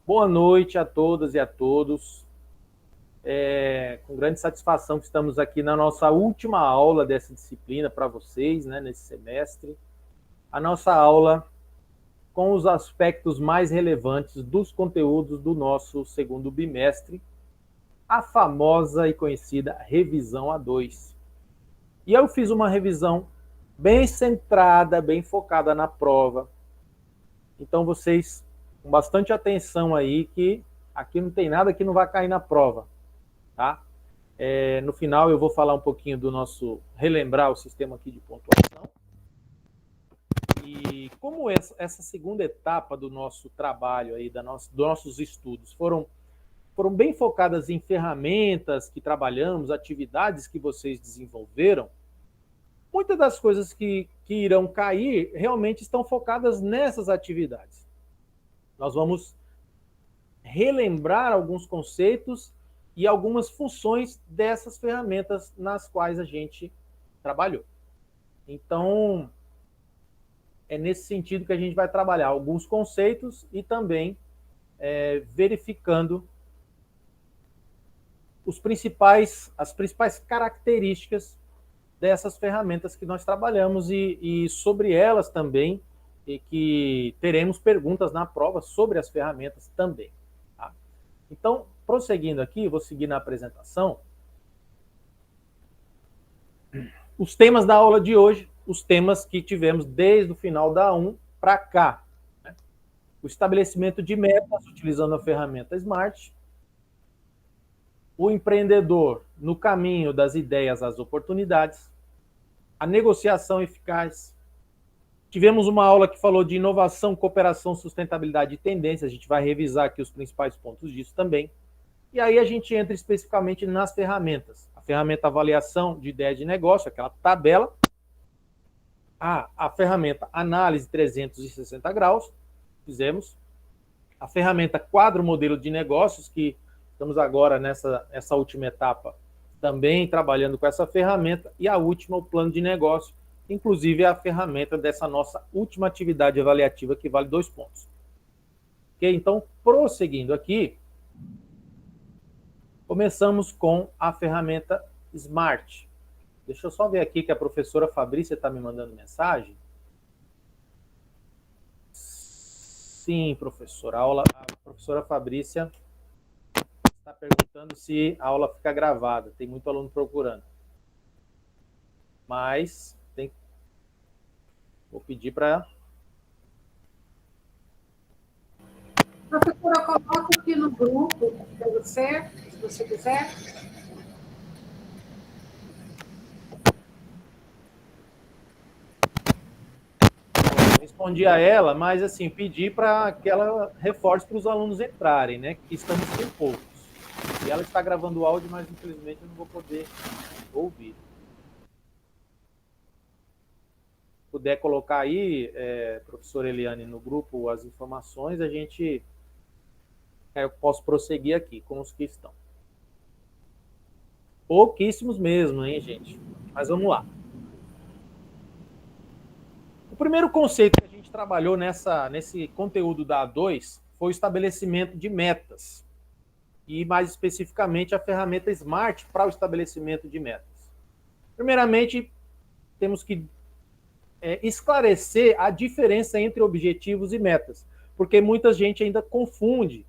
Boa noite a todas e a todos. Com grande satisfação que estamos aqui na nossa última aula dessa disciplina para vocês, né, nesse semestre. A nossa aula com os aspectos mais relevantes dos conteúdos do nosso segundo bimestre, a famosa e conhecida revisão A2. E eu fiz uma revisão bem centrada, bem focada na prova. Então vocês, com bastante atenção aí, que aqui não tem nada que não vai cair na prova, tá? No final eu vou falar um pouquinho do nosso, relembrar o sistema aqui de pontuação. E como essa segunda etapa do nosso trabalho aí, dos nossos estudos, foram bem focadas em ferramentas que trabalhamos, atividades que vocês desenvolveram, muitas das coisas que irão cair realmente estão focadas nessas atividades. Nós vamos relembrar alguns conceitos e algumas funções dessas ferramentas nas quais a gente trabalhou. Então, é nesse sentido que a gente vai trabalhar alguns conceitos e também verificando as principais características dessas ferramentas que nós trabalhamos e sobre elas também, e que teremos perguntas na prova sobre as ferramentas também. Tá? Então, prosseguindo aqui, vou seguir na apresentação. Os temas da aula de hoje, os temas que tivemos desde o final da 1 para cá. Né? O estabelecimento de metas utilizando a ferramenta SMART, o empreendedor no caminho das ideias às oportunidades, a negociação eficaz. Tivemos uma aula que falou de inovação, cooperação, sustentabilidade e tendência. A gente vai revisar aqui os principais pontos disso também. E aí a gente entra especificamente nas ferramentas. A ferramenta avaliação de ideia de negócio, aquela tabela. A ferramenta análise 360 graus, fizemos. A ferramenta quadro modelo de negócios, que estamos agora nessa última etapa, também trabalhando com essa ferramenta. E a última, o plano de negócio, inclusive é a ferramenta dessa nossa última atividade avaliativa, que vale 2 pontos. Ok? Então, prosseguindo aqui, começamos com a ferramenta SMART. Deixa eu só ver aqui que a professora Fabrícia está me mandando mensagem. Sim, professora. A professora Fabrícia está perguntando se a aula fica gravada. Tem muito aluno procurando. Mas vou pedir para... Professora, coloca aqui no grupo para você, se você quiser. Respondi a ela, mas assim, pedi para que ela reforce para os alunos entrarem, né? Que estamos sem poucos. E ela está gravando o áudio, mas infelizmente eu não vou poder ouvir. Se puder colocar aí, professora Eliane, no grupo as informações, eu posso prosseguir aqui com os que estão. Pouquíssimos mesmo, hein, gente? Mas vamos lá. O primeiro conceito que a gente trabalhou nesse conteúdo da A2 foi o estabelecimento de metas. E, mais especificamente, a ferramenta SMART para o estabelecimento de metas. Primeiramente, temos que esclarecer a diferença entre objetivos e metas, porque muita gente ainda confunde,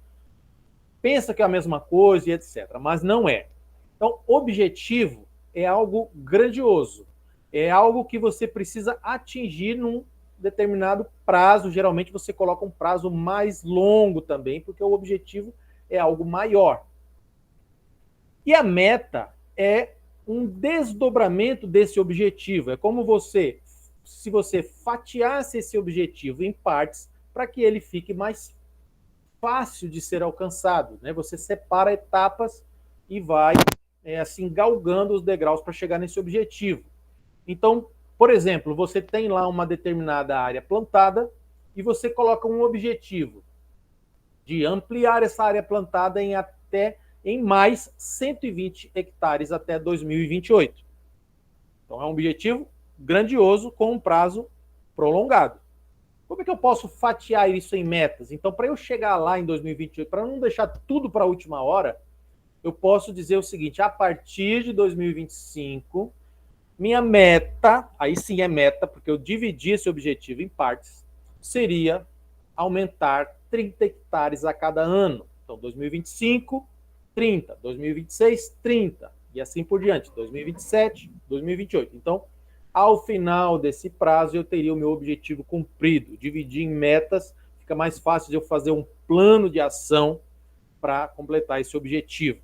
pensa que é a mesma coisa e etc., mas não é. Então, objetivo é algo grandioso, é algo que você precisa atingir num determinado prazo. Geralmente você coloca um prazo mais longo também, porque o objetivo é algo maior. E a meta é um desdobramento desse objetivo. É como se você fatiasse esse objetivo em partes para que ele fique mais fácil de ser alcançado. Né? Você separa etapas e vai assim galgando os degraus para chegar nesse objetivo. Então, por exemplo, você tem lá uma determinada área plantada e você coloca um objetivo de ampliar essa área plantada em mais 120 hectares até 2028. Então, é um objetivo grandioso com um prazo prolongado. Como é que eu posso fatiar isso em metas? Então, para eu chegar lá em 2028, para não deixar tudo para a última hora, eu posso dizer o seguinte: a partir de 2025, minha meta, aí sim é meta, porque eu dividi esse objetivo em partes, seria aumentar 30 hectares a cada ano. Então, 2025, 30, 2026, 30, e assim por diante, 2027, 2028. Então, ao final desse prazo, eu teria o meu objetivo cumprido. Dividir em metas, fica mais fácil de eu fazer um plano de ação para completar esse objetivo.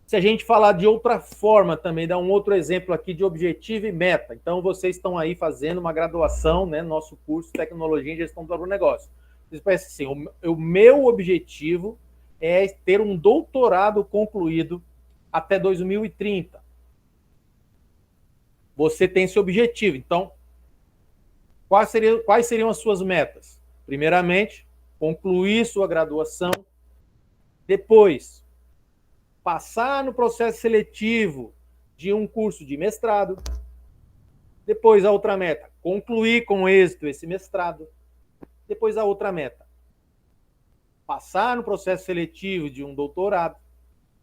Se a gente falar de outra forma também, dar um outro exemplo aqui de objetivo e meta. Então, vocês estão aí fazendo uma graduação, né, nosso curso Tecnologia em Gestão do Agronegócio. Vocês pensam assim, o meu objetivo é ter um doutorado concluído até 2030. Você tem esse objetivo. Então, quais seriam as suas metas? Primeiramente, concluir sua graduação. Depois, passar no processo seletivo de um curso de mestrado. Depois, a outra meta, concluir com êxito esse mestrado. Depois, a outra meta, passar no processo seletivo de um doutorado.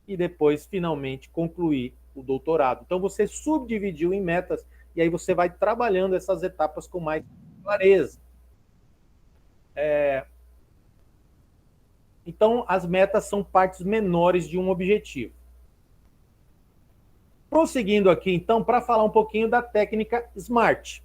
E depois, finalmente, concluir o doutorado. Então, você subdividiu em metas e aí você vai trabalhando essas etapas com mais clareza. Então, as metas são partes menores de um objetivo. Prosseguindo aqui, então, para falar um pouquinho da técnica SMART.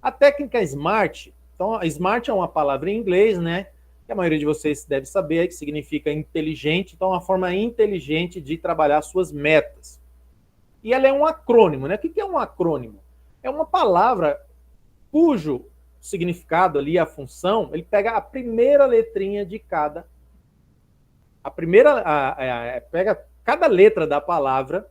A técnica SMART, então, a SMART é uma palavra em inglês, né? Que a maioria de vocês deve saber, que significa inteligente. Então, é uma forma inteligente de trabalhar suas metas. E ela é um acrônimo, né? O que é um acrônimo? É uma palavra cujo significado ali, a função, ele pega a primeira letrinha de cada. Pega cada letra da palavra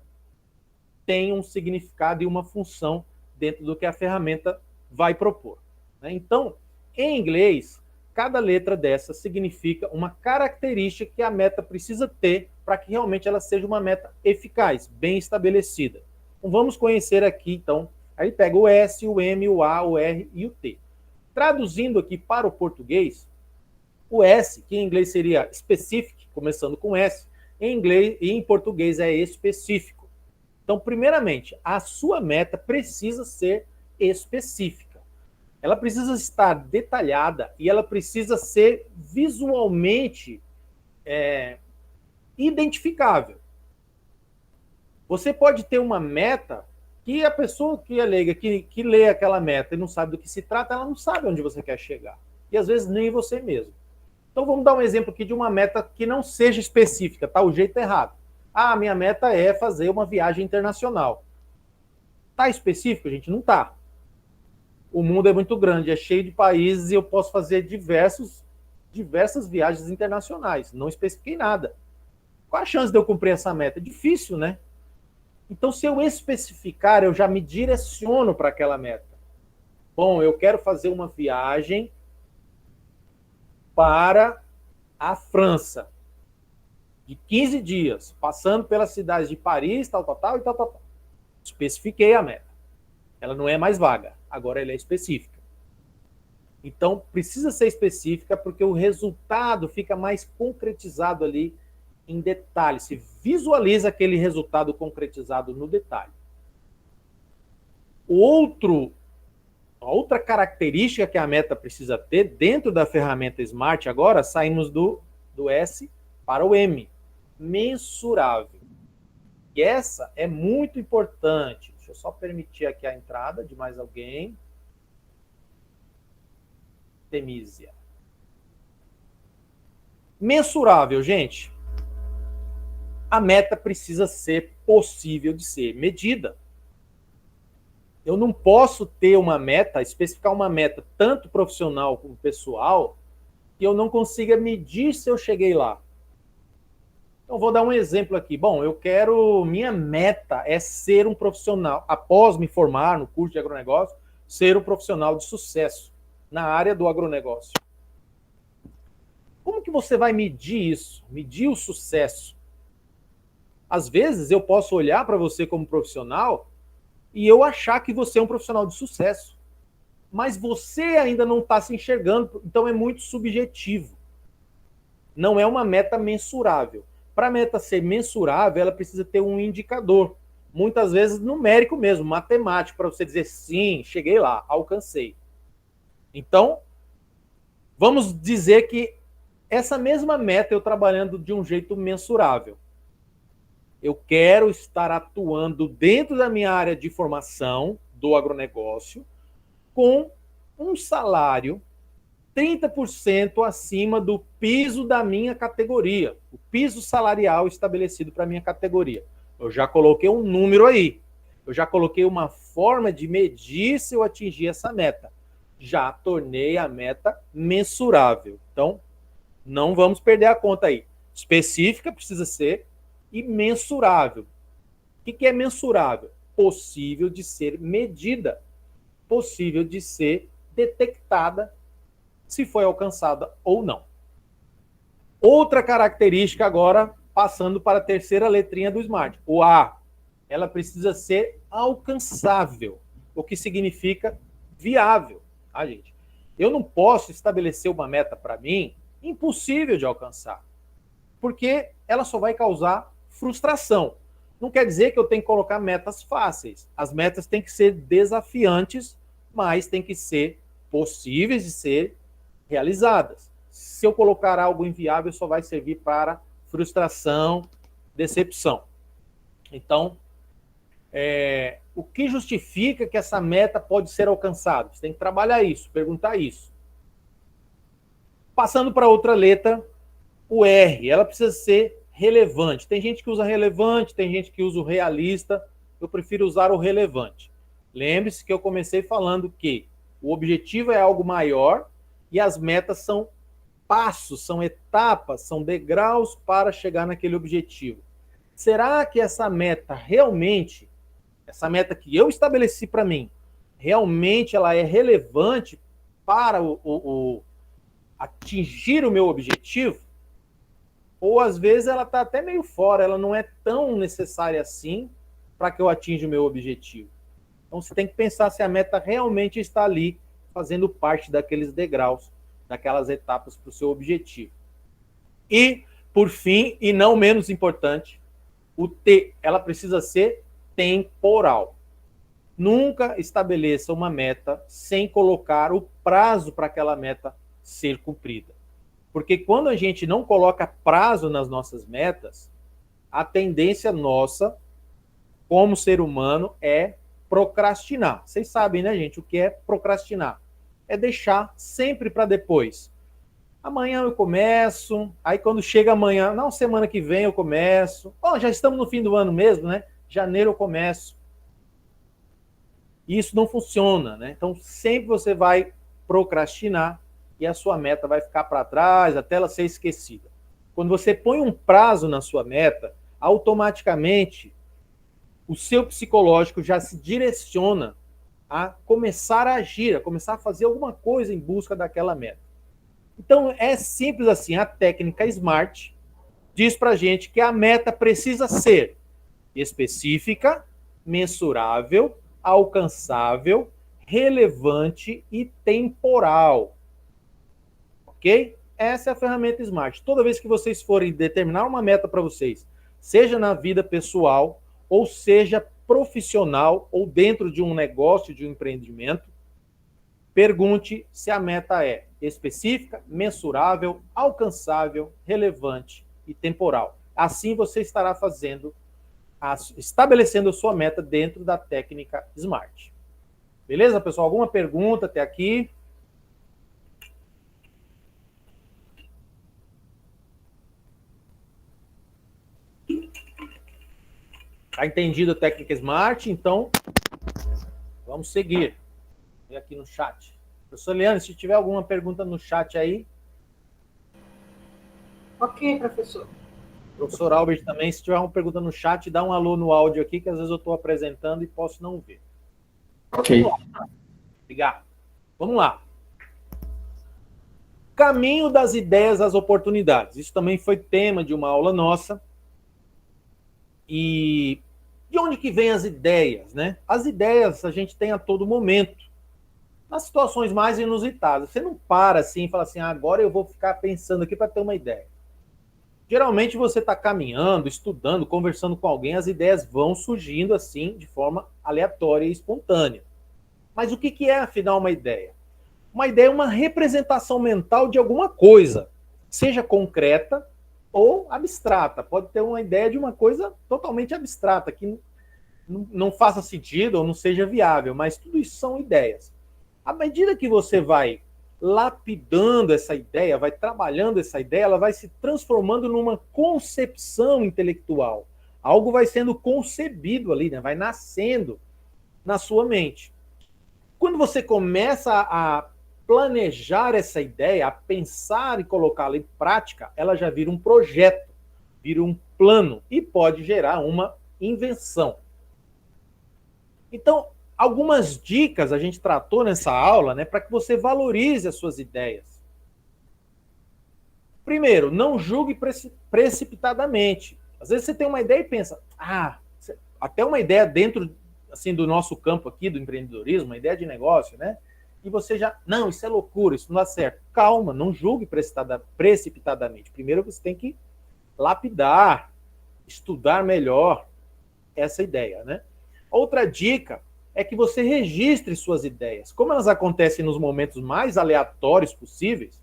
tem um significado e uma função dentro do que a ferramenta vai propor. Né? Então, em inglês, cada letra dessa significa uma característica que a meta precisa ter para que realmente ela seja uma meta eficaz, bem estabelecida. Então, vamos conhecer aqui, então, aí pega o S, o M, o A, o R e o T. Traduzindo aqui para o português, o S, que em inglês seria specific, começando com S, em português é específico. Então, primeiramente, a sua meta precisa ser específica. Ela precisa estar detalhada e ela precisa ser visualmente identificável. Você pode ter uma meta que a pessoa que é leiga, que lê aquela meta e não sabe do que se trata, ela não sabe onde você quer chegar. E às vezes nem você mesmo. Então vamos dar um exemplo aqui de uma meta que não seja específica, tá? O jeito errado. Ah, minha meta é fazer uma viagem internacional. Tá específico, gente? Não tá. O mundo é muito grande, é cheio de países e eu posso fazer diversas viagens internacionais. Não especifiquei nada. Qual a chance de eu cumprir essa meta? Difícil, né? Então, se eu especificar, eu já me direciono para aquela meta. Bom, eu quero fazer uma viagem para a França, de 15 dias, passando pelas cidades de Paris, tal. Especifiquei a meta. Ela não é mais vaga, agora ela é específica. Então, precisa ser específica porque o resultado fica mais concretizado ali em detalhe, se visualiza aquele resultado concretizado no detalhe. A outra característica que a meta precisa ter dentro da ferramenta SMART, agora saímos do S para o M, mensurável. E essa é muito importante. Deixa eu só permitir aqui a entrada de mais alguém. Temísia. Mensurável, gente. A meta precisa ser possível de ser medida. Eu não posso ter uma meta, especificar uma meta tanto profissional como pessoal, que eu não consiga medir se eu cheguei lá. Então, vou dar um exemplo aqui. Bom, minha meta é ser um profissional, após me formar no curso de agronegócio, ser um profissional de sucesso na área do agronegócio. Como que você vai medir isso? Medir o sucesso? Às vezes eu posso olhar para você como profissional e eu achar que você é um profissional de sucesso. mas você ainda não está se enxergando, então é muito subjetivo. Não é uma meta mensurável. Para a meta ser mensurável, ela precisa ter um indicador, muitas vezes numérico mesmo, matemático, para você dizer sim, cheguei lá, alcancei. Então, vamos dizer que essa mesma meta eu trabalhando de um jeito mensurável. Eu quero estar atuando dentro da minha área de formação do agronegócio com um salário 30% acima do piso da minha categoria, o piso salarial estabelecido para a minha categoria. Eu já coloquei um número aí, eu já coloquei uma forma de medir se eu atingir essa meta. Já tornei a meta mensurável. Então, não vamos perder a conta aí. Específica precisa ser e mensurável. O que é mensurável? Possível de ser medida, possível de ser detectada se foi alcançada ou não. Outra característica agora, passando para a terceira letrinha do SMART, o A. Ela precisa ser alcançável, o que significa viável. Tá, gente? Eu não posso estabelecer uma meta para mim impossível de alcançar, porque ela só vai causar frustração. Não quer dizer que eu tenho que colocar metas fáceis. As metas têm que ser desafiantes, mas têm que ser possíveis de ser realizadas. Se eu colocar algo inviável, só vai servir para frustração, decepção. Então, o que justifica que essa meta pode ser alcançada? Você tem que trabalhar isso, perguntar isso. Passando para outra letra, o R, ela precisa ser relevante. Tem gente que usa relevante, tem gente que usa o realista. Eu prefiro usar o relevante. Lembre-se que eu comecei falando que o objetivo é algo maior e as metas são passos, são etapas, são degraus para chegar naquele objetivo. Será que essa meta realmente, essa meta que eu estabeleci para mim, realmente ela é relevante para atingir o meu objetivo? Ou às vezes ela está até meio fora, ela não é tão necessária assim para que eu atinja o meu objetivo. Então você tem que pensar se a meta realmente está ali, fazendo parte daqueles degraus, daquelas etapas para o seu objetivo. E, por fim, e não menos importante, o T, ela precisa ser temporal. Nunca estabeleça uma meta sem colocar o prazo para aquela meta ser cumprida. Porque quando a gente não coloca prazo nas nossas metas, a tendência nossa, como ser humano, é procrastinar. Vocês sabem, né, gente, o que é procrastinar? É deixar sempre para depois. Amanhã eu começo, aí quando chega amanhã, não, semana que vem eu começo. Oh, já estamos no fim do ano mesmo, né? Janeiro eu começo. E isso não funciona, né? Então sempre você vai procrastinar e a sua meta vai ficar para trás até ela ser esquecida. Quando você põe um prazo na sua meta, automaticamente o seu psicológico já se direciona a começar a agir, a começar a fazer alguma coisa em busca daquela meta. Então é simples assim, a técnica SMART diz para a gente que a meta precisa ser específica, mensurável, alcançável, relevante e temporal. Ok? Essa é a ferramenta SMART. Toda vez que vocês forem determinar uma meta para vocês, seja na vida pessoal, ou seja profissional, ou dentro de um negócio, de um empreendimento, pergunte se a meta é específica, mensurável, alcançável, relevante e temporal. Assim você estará estabelecendo a sua meta dentro da técnica SMART. Beleza, pessoal? Alguma pergunta até aqui? Está entendido a técnica SMART? Então, vamos seguir. Vem aqui no chat. Professor Leandro, se tiver alguma pergunta no chat aí. Ok, professor. Professor Albert também, se tiver uma pergunta no chat, dá um alô no áudio aqui, que às vezes eu estou apresentando e posso não ver. Ok. Obrigado. Vamos lá. Caminho das ideias às oportunidades. Isso também foi tema de uma aula nossa. E de onde que vem as ideias, né? As ideias a gente tem a todo momento. nas situações mais inusitadas. Você não para assim e fala assim, agora eu vou ficar pensando aqui para ter uma ideia. Geralmente você está caminhando, estudando, conversando com alguém, as ideias vão surgindo assim de forma aleatória e espontânea. Mas o que é, afinal, uma ideia? Uma ideia é uma representação mental de alguma coisa, seja concreta ou abstrata. Pode ter uma ideia de uma coisa totalmente abstrata, que não faça sentido ou não seja viável, mas tudo isso são ideias. À medida que você vai lapidando essa ideia, vai trabalhando essa ideia, ela vai se transformando numa concepção intelectual. Algo vai sendo concebido ali, né? Vai nascendo na sua mente. Quando você começa a planejar essa ideia, a pensar e colocá-la em prática, ela já vira um projeto, vira um plano e pode gerar uma invenção. Então, algumas dicas a gente tratou nessa aula, né, para que você valorize as suas ideias. Primeiro, não julgue precipitadamente. Às vezes você tem uma ideia e pensa, até uma ideia dentro assim do nosso campo aqui do empreendedorismo, uma ideia de negócio, né? E você já, não, isso é loucura, isso não dá certo. Calma, não julgue precipitadamente. Primeiro você tem que lapidar, estudar melhor essa ideia, né? Outra dica é que você registre suas ideias. Como elas acontecem nos momentos mais aleatórios possíveis,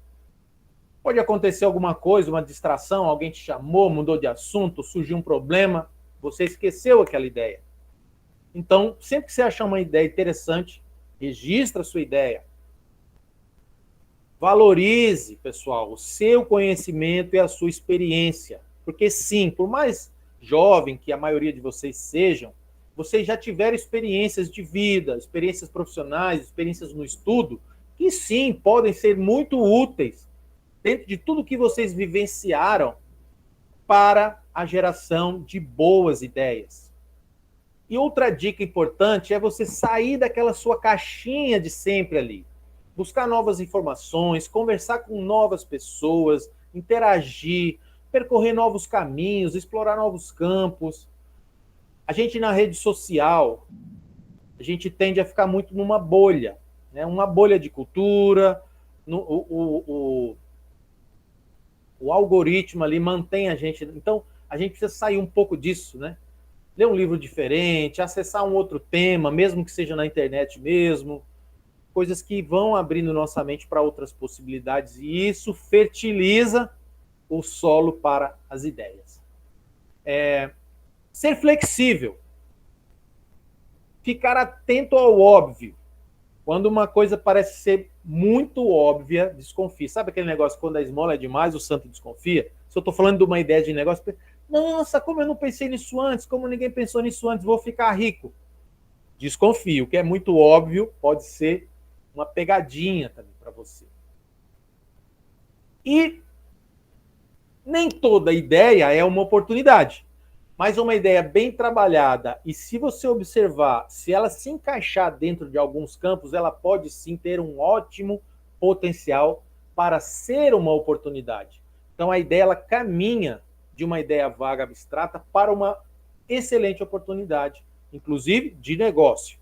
pode acontecer alguma coisa, uma distração, alguém te chamou, mudou de assunto, surgiu um problema, você esqueceu aquela ideia. Então, sempre que você achar uma ideia interessante, registra a sua ideia. Valorize, pessoal, o seu conhecimento e a sua experiência. Porque sim, por mais jovem que a maioria de vocês sejam, vocês já tiveram experiências de vida, experiências profissionais, experiências no estudo, que sim, podem ser muito úteis dentro de tudo que vocês vivenciaram para a geração de boas ideias. E outra dica importante é você sair daquela sua caixinha de sempre ali. Buscar novas informações, conversar com novas pessoas, interagir, percorrer novos caminhos, explorar novos campos. A gente na rede social, a gente tende a ficar muito numa bolha, né? Uma bolha de cultura, o algoritmo ali mantém a gente. Então, a gente precisa sair um pouco disso, né? Ler um livro diferente, acessar um outro tema, mesmo que seja na internet mesmo, coisas que vão abrindo nossa mente para outras possibilidades, e isso fertiliza o solo para as ideias. Ser flexível. Ficar atento ao óbvio. Quando uma coisa parece ser muito óbvia, desconfie. Sabe aquele negócio, quando a esmola é demais, o santo desconfia? Se eu estou falando de uma ideia de negócio, nossa, como eu não pensei nisso antes, como ninguém pensou nisso antes, vou ficar rico. Desconfie. O que é muito óbvio pode ser uma pegadinha também para você. E nem toda ideia é uma oportunidade. Mas uma ideia bem trabalhada, e se você observar, se ela se encaixar dentro de alguns campos, ela pode sim ter um ótimo potencial para ser uma oportunidade. Então a ideia ela caminha de uma ideia vaga abstrata para uma excelente oportunidade, inclusive de negócio.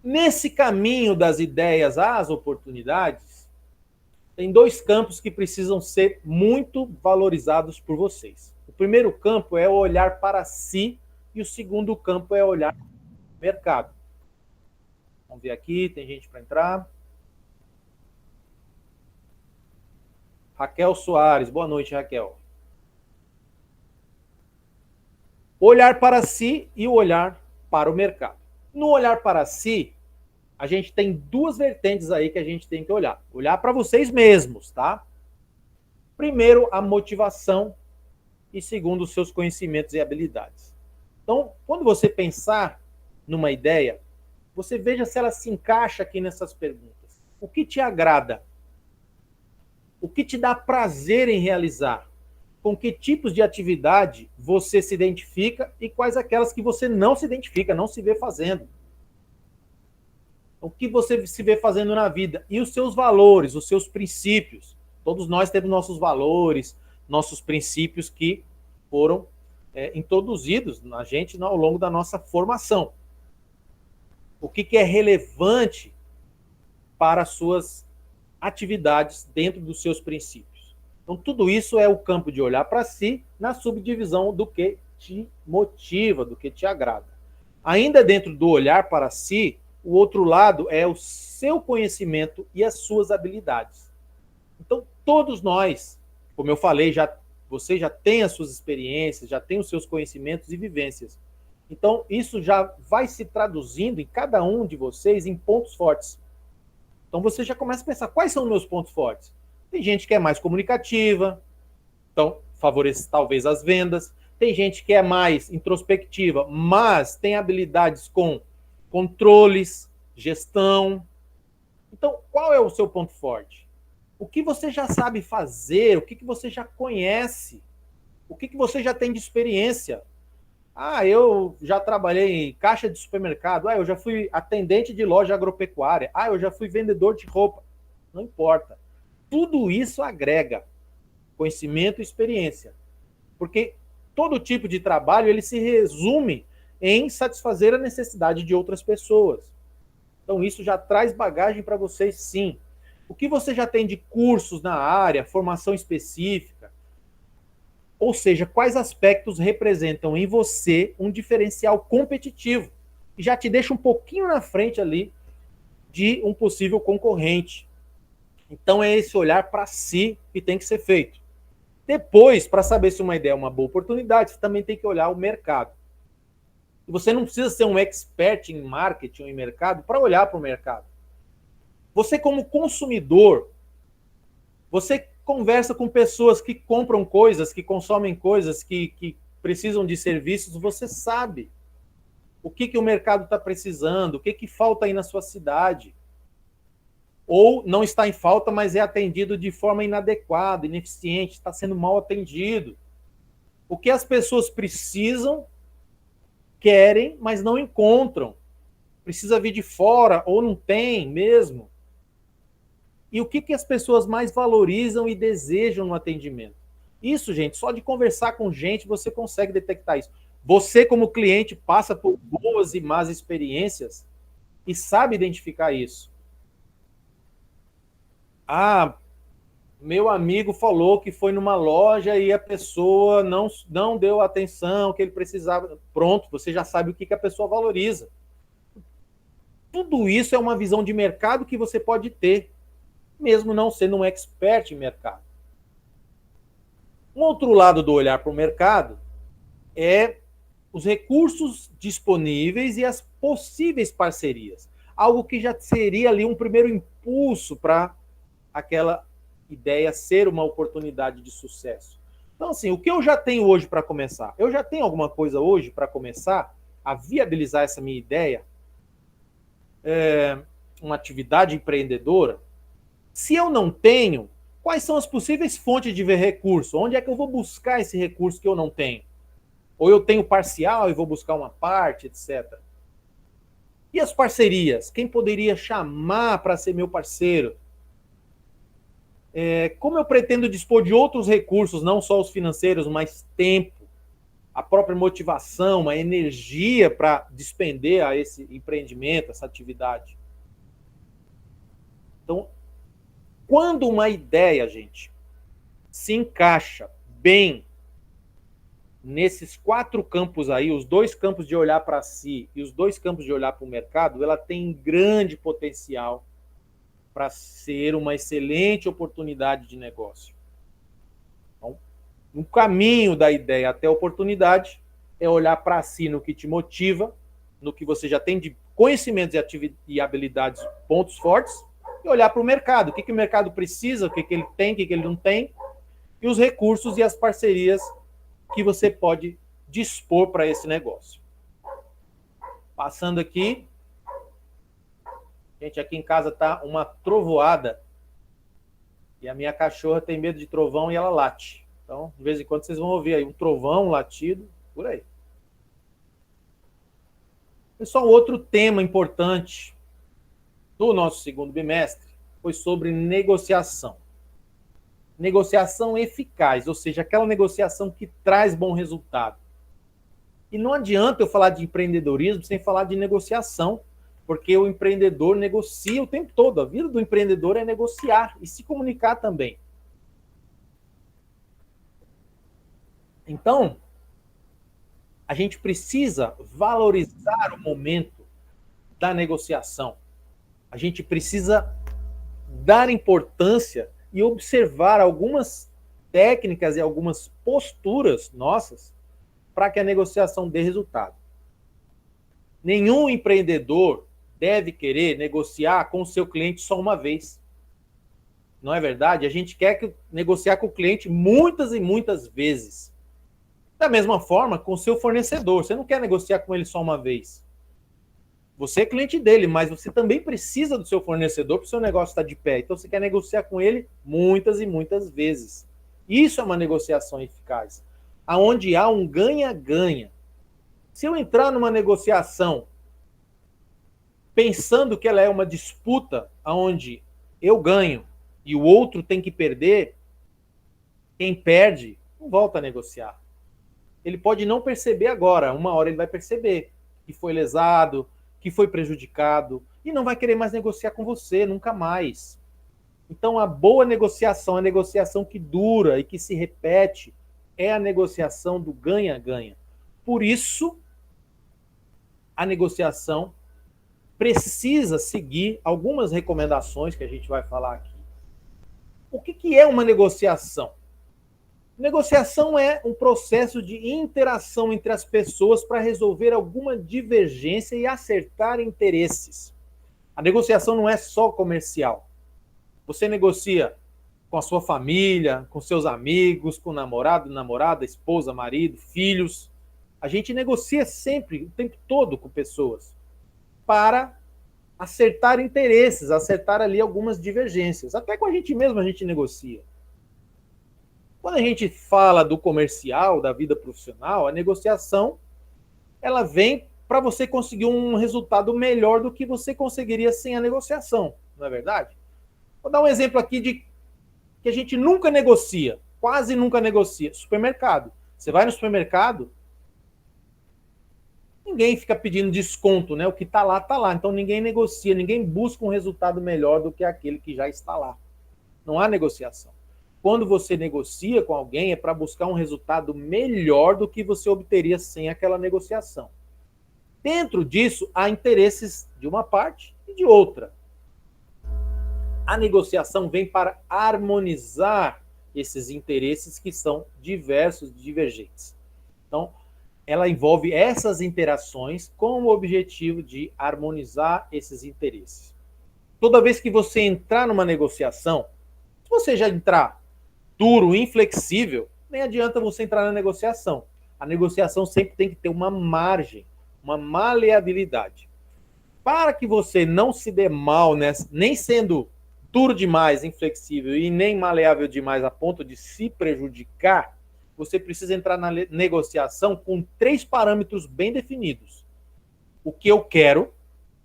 Nesse caminho das ideias às oportunidades, tem dois campos que precisam ser muito valorizados por vocês. O primeiro campo é o olhar para si e o segundo campo é olhar para o mercado. Vamos ver aqui, tem gente para entrar. Raquel Soares, boa noite, Raquel. O olhar para si e o olhar para o mercado. No olhar para si, a gente tem duas vertentes aí que a gente tem que olhar. Olhar para vocês mesmos, tá? Primeiro, a motivação e segundo, os seus conhecimentos e habilidades. Então, quando você pensar numa ideia, você veja se ela se encaixa aqui nessas perguntas. O que te agrada? O que te dá prazer em realizar? Com que tipos de atividade você se identifica e quais aquelas que você não se identifica, não se vê fazendo? O que você se vê fazendo na vida? E os seus valores, os seus princípios. Todos nós temos nossos valores, nossos princípios que foram introduzidos na gente ao longo da nossa formação. o que é relevante para as suas atividades dentro dos seus princípios. Então, tudo isso é o campo de olhar para si na subdivisão do que te motiva, do que te agrada. Ainda dentro do olhar para si, o outro lado é o seu conhecimento e as suas habilidades. Então, todos nós, como eu falei, você já tem as suas experiências, já tem os seus conhecimentos e vivências. Então, isso já vai se traduzindo em cada um de vocês em pontos fortes. Então, você já começa a pensar, quais são os meus pontos fortes? Tem gente que é mais comunicativa, então favorece talvez as vendas. Tem gente que é mais introspectiva, mas tem habilidades com controles, gestão. Então, qual é o seu ponto forte? O que você já sabe fazer? O que você já conhece? O que você já tem de experiência? Ah, eu já trabalhei em caixa de supermercado. Ah, eu já fui atendente de loja agropecuária. Ah, eu já fui vendedor de roupa. Não importa. Tudo isso agrega conhecimento e experiência. Porque todo tipo de trabalho ele se resume em satisfazer a necessidade de outras pessoas. Então isso já traz bagagem para vocês, sim. O que você já tem de cursos na área, formação específica, ou seja, quais aspectos representam em você um diferencial competitivo e já te deixa um pouquinho na frente ali de um possível concorrente. Então é esse olhar para si que tem que ser feito. Depois, para saber se uma ideia é uma boa oportunidade, você também tem que olhar o mercado. E você não precisa ser um expert em marketing ou em mercado para olhar para o mercado. Você, como consumidor, você conversa com pessoas que compram coisas, que consomem coisas, que precisam de serviços, você sabe o que o mercado está precisando, o que falta aí na sua cidade. Ou não está em falta, mas é atendido de forma inadequada, ineficiente, está sendo mal atendido. O que as pessoas precisam, querem, mas não encontram. Precisa vir de fora, ou não tem mesmo. E o que as pessoas mais valorizam e desejam no atendimento. Isso, gente, só de conversar com gente você consegue detectar isso. Você, como cliente, passa por boas e más experiências e sabe identificar isso. Ah, meu amigo falou que foi numa loja e a pessoa não deu a atenção que ele precisava. Pronto, você já sabe o que a pessoa valoriza. Tudo isso é uma visão de mercado que você pode ter, mesmo não sendo um expert em mercado. Um outro lado do olhar para o mercado é os recursos disponíveis e as possíveis parcerias. Algo que já seria ali um primeiro impulso para aquela ideia ser uma oportunidade de sucesso. Então, assim, o que eu já tenho hoje para começar? Eu já tenho alguma coisa hoje para começar a viabilizar essa minha ideia? Uma atividade empreendedora? Se eu não tenho, quais são as possíveis fontes de recurso? Onde é que eu vou buscar esse recurso que eu não tenho? Ou eu tenho parcial e vou buscar uma parte, etc. E as parcerias? Quem poderia chamar para ser meu parceiro? Como eu pretendo dispor de outros recursos, não só os financeiros, mas tempo, a própria motivação, a energia para despender a esse empreendimento, essa atividade? Então, quando uma ideia, gente, se encaixa bem nesses 4 campos aí, os 2 campos de olhar para si e os 2 campos de olhar para o mercado, ela tem grande potencial para ser uma excelente oportunidade de negócio. Então, o caminho da ideia até a oportunidade é olhar para si no que te motiva, no que você já tem de conhecimentos e habilidades, pontos fortes, e olhar para o mercado. O que o mercado precisa, o que ele tem, o que ele não tem, e os recursos e as parcerias que você pode dispor para esse negócio. Passando aqui. Gente, aqui em casa tá uma trovoada. E a minha cachorra tem medo de trovão e ela late. Então, de vez em quando, vocês vão ouvir aí um trovão, um latido, por aí. Pessoal, outro tema importante do nosso segundo bimestre foi sobre negociação. Negociação eficaz, ou seja, aquela negociação que traz bom resultado. E não adianta eu falar de empreendedorismo sem falar de negociação, Porque o empreendedor negocia o tempo todo. A vida do empreendedor é negociar e se comunicar também. Então, a gente precisa valorizar o momento da negociação. A gente precisa dar importância e observar algumas técnicas e algumas posturas nossas para que a negociação dê resultado. Nenhum empreendedor deve querer negociar com o seu cliente só uma vez. Não é verdade? A gente quer negociar com o cliente muitas e muitas vezes. Da mesma forma, com o seu fornecedor. Você não quer negociar com ele só uma vez. Você é cliente dele, mas você também precisa do seu fornecedor para o seu negócio estar de pé. Então, você quer negociar com ele muitas e muitas vezes. Isso é uma negociação eficaz, aonde há um ganha-ganha. Se eu entrar numa negociação pensando que ela é uma disputa onde eu ganho e o outro tem que perder, quem perde não volta a negociar. Ele pode não perceber agora, uma hora ele vai perceber que foi lesado, que foi prejudicado, e não vai querer mais negociar com você, nunca mais. Então, a boa negociação, a negociação que dura e que se repete, é a negociação do ganha-ganha. Por isso, a negociação precisa seguir algumas recomendações que a gente vai falar aqui. O que é uma negociação? Negociação é um processo de interação entre as pessoas para resolver alguma divergência e acertar interesses. A negociação não é só comercial. Você negocia com a sua família, com seus amigos, com o namorado, namorada, esposa, marido, filhos. A gente negocia sempre, o tempo todo com pessoas, para acertar interesses, acertar ali algumas divergências. Até com a gente mesmo a gente negocia. Quando a gente fala do comercial, da vida profissional, a negociação ela vem para você conseguir um resultado melhor do que você conseguiria sem a negociação, não é verdade? Vou dar um exemplo aqui de que a gente nunca negocia, quase nunca negocia. Supermercado. Você vai no supermercado, ninguém fica pedindo desconto, né? O que está lá, está lá. Então ninguém negocia, ninguém busca um resultado melhor do que aquele que já está lá. Não há negociação. Quando você negocia com alguém, é para buscar um resultado melhor do que você obteria sem aquela negociação. Dentro disso, há interesses de uma parte e de outra. A negociação vem para harmonizar esses interesses que são diversos, divergentes. Então, ela envolve essas interações com o objetivo de harmonizar esses interesses. Toda vez que você entrar numa negociação, se você já entrar duro, inflexível, nem adianta você entrar na negociação. A negociação sempre tem que ter uma margem, uma maleabilidade. Para que você não se dê mal, nem sendo duro demais, inflexível e nem maleável demais a ponto de se prejudicar, você precisa entrar na negociação com 3 parâmetros bem definidos. O que eu quero,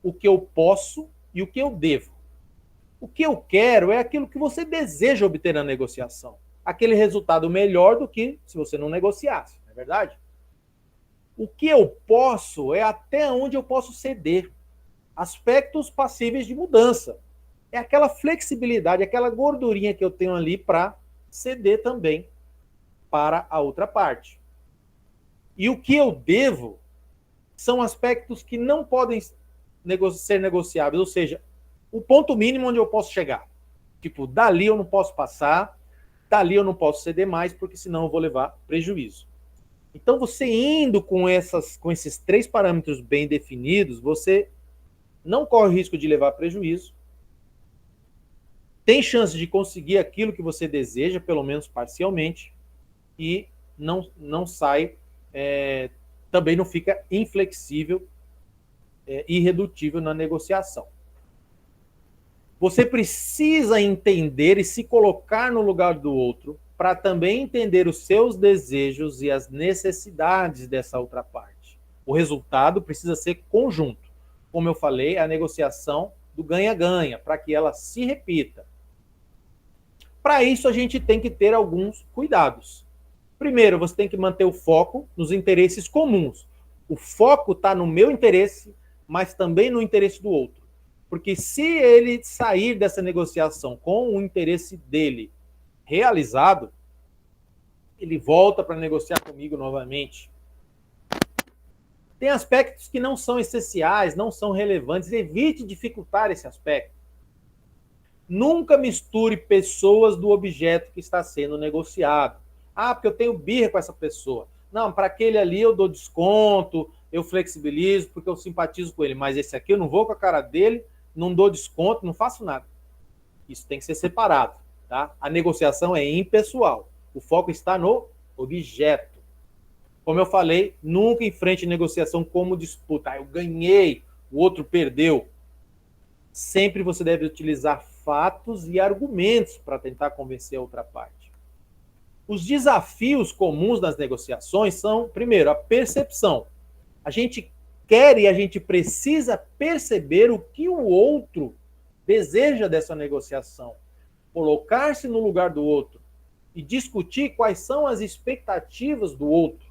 o que eu posso e o que eu devo. O que eu quero é aquilo que você deseja obter na negociação. Aquele resultado melhor do que se você não negociasse, não é verdade? O que eu posso é até onde eu posso ceder. Aspectos passíveis de mudança. É aquela flexibilidade, aquela gordurinha que eu tenho ali para ceder também para a outra parte. E o que eu devo são aspectos que não podem ser negociáveis, ou seja, o ponto mínimo onde eu posso chegar. Tipo, dali eu não posso passar, dali eu não posso ceder mais, porque senão eu vou levar prejuízo. Então, você indo com esses 3 parâmetros bem definidos, você não corre o risco de levar prejuízo, tem chance de conseguir aquilo que você deseja, pelo menos parcialmente, e não sai, também não fica inflexível, irredutível na negociação. Você precisa entender e se colocar no lugar do outro para também entender os seus desejos e as necessidades dessa outra parte. O resultado precisa ser conjunto. Como eu falei, a negociação do ganha-ganha, para que ela se repita. Para isso, a gente tem que ter alguns cuidados. Primeiro, você tem que manter o foco nos interesses comuns. O foco está no meu interesse, mas também no interesse do outro. Porque se ele sair dessa negociação com o interesse dele realizado, ele volta para negociar comigo novamente. Tem aspectos que não são essenciais, não são relevantes. Evite dificultar esse aspecto. Nunca misture pessoas do objeto que está sendo negociado. Ah, porque eu tenho birra com essa pessoa. Não, para aquele ali eu dou desconto, eu flexibilizo porque eu simpatizo com ele. Mas esse aqui eu não vou com a cara dele, não dou desconto, não faço nada. Isso tem que ser separado. Tá? A negociação é impessoal. O foco está no objeto. Como eu falei, nunca enfrente negociação como disputa. Ah, eu ganhei, o outro perdeu. Sempre você deve utilizar fatos e argumentos para tentar convencer a outra parte. Os desafios comuns das negociações são, primeiro, a percepção. A gente quer e a gente precisa perceber o que o outro deseja dessa negociação. Colocar-se no lugar do outro e discutir quais são as expectativas do outro.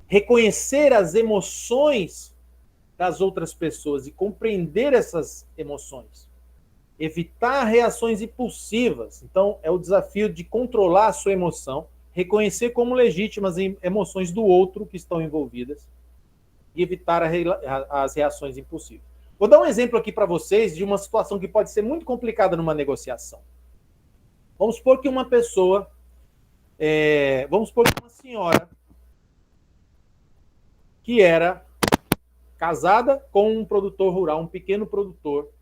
Reconhecer as emoções das outras pessoas e compreender essas emoções. Evitar reações impulsivas. Então, é o desafio de controlar a sua emoção, reconhecer como legítimas emoções do outro que estão envolvidas e evitar as reações impulsivas. Vou dar um exemplo aqui para vocês de uma situação que pode ser muito complicada numa negociação. Vamos supor que uma pessoa, vamos supor que uma senhora que era casada com um produtor rural, um pequeno produtor,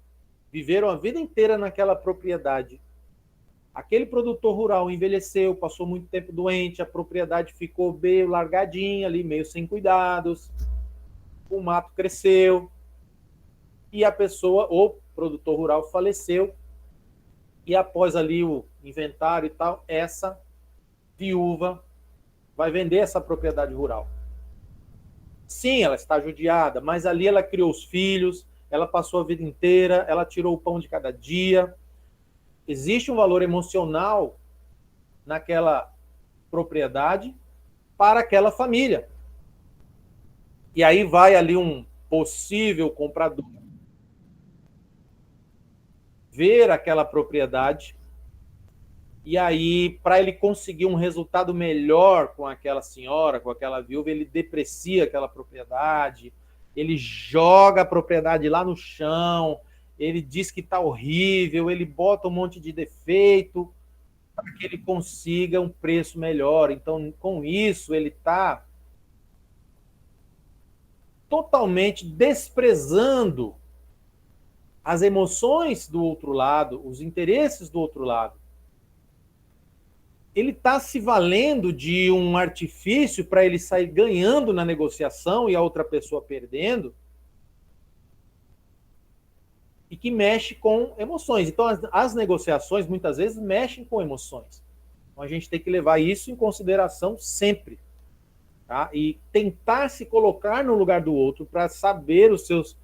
viveram a vida inteira naquela propriedade. Aquele produtor rural envelheceu, passou muito tempo doente, a propriedade ficou meio largadinha ali, meio sem cuidados, o mato cresceu, e a pessoa, o produtor rural, faleceu, e após ali o inventário e tal, essa viúva vai vender essa propriedade rural. Sim, ela está judiada, mas ali ela criou os filhos, ela passou a vida inteira, ela tirou o pão de cada dia. Existe um valor emocional naquela propriedade para aquela família. E aí vai ali um possível comprador ver aquela propriedade e aí, para ele conseguir um resultado melhor com aquela senhora, com aquela viúva, ele deprecia aquela propriedade, ele joga a propriedade lá no chão, ele diz que está horrível, ele bota um monte de defeito para que ele consiga um preço melhor. Então, com isso, ele está totalmente desprezando as emoções do outro lado, os interesses do outro lado. Ele está se valendo de um artifício para ele sair ganhando na negociação e a outra pessoa perdendo, e que mexe com emoções. Então, as negociações, muitas vezes, mexem com emoções. Então, a gente tem que levar isso em consideração sempre. Tá? E tentar se colocar no lugar do outro para saber os seus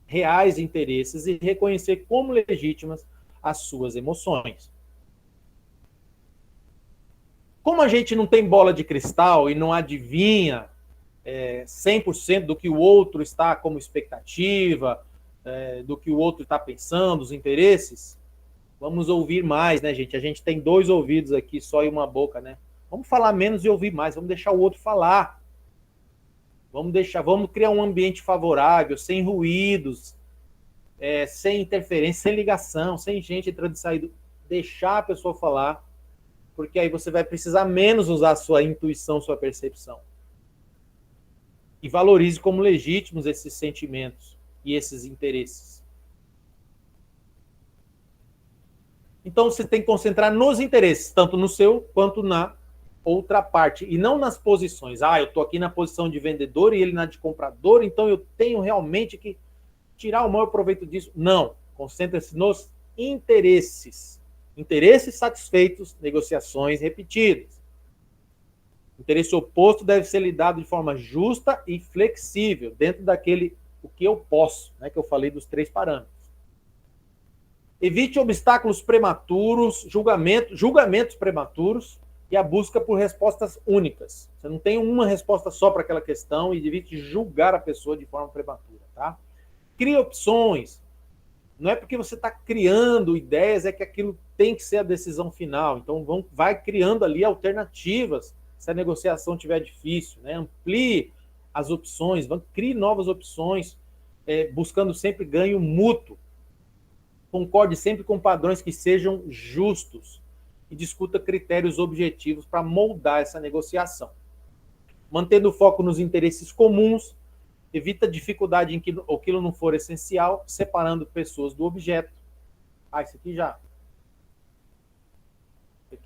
reais interesses e reconhecer como legítimas as suas emoções. Como a gente não tem bola de cristal e não adivinha 100% do que o outro está como expectativa, do que o outro está pensando, os interesses, vamos ouvir mais, né, gente? A gente tem 2 ouvidos aqui só e uma boca, né? Vamos falar menos e ouvir mais, vamos deixar o outro falar. Vamos criar um ambiente favorável, sem ruídos, sem interferência, sem ligação, sem gente entrando e saindo. Deixar a pessoa falar, porque aí você vai precisar menos usar a sua intuição, sua percepção. E valorize como legítimos esses sentimentos e esses interesses. Então você tem que concentrar nos interesses, tanto no seu quanto na outra parte, e não nas posições. Ah, eu estou aqui na posição de vendedor e ele na de comprador, então eu tenho realmente que tirar o maior proveito disso. Não, concentre-se nos interesses. Interesses satisfeitos, negociações repetidas. Interesse oposto deve ser lidado de forma justa e flexível, dentro daquele o que eu posso, né, que eu falei dos 3 parâmetros. Evite obstáculos prematuros, julgamentos prematuros, e a busca por respostas únicas. Você não tem uma resposta só para aquela questão e evite julgar a pessoa de forma prematura, tá? Crie opções. Não é porque você está criando ideias é que aquilo tem que ser a decisão final. Então, vai criando ali alternativas se a negociação estiver difícil, né? Amplie as opções, crie novas opções, buscando sempre ganho mútuo. Concorde sempre com padrões que sejam justos e discuta critérios objetivos para moldar essa negociação. Mantendo o foco nos interesses comuns, evita dificuldade em que aquilo não for essencial, separando pessoas do objeto. Isso aqui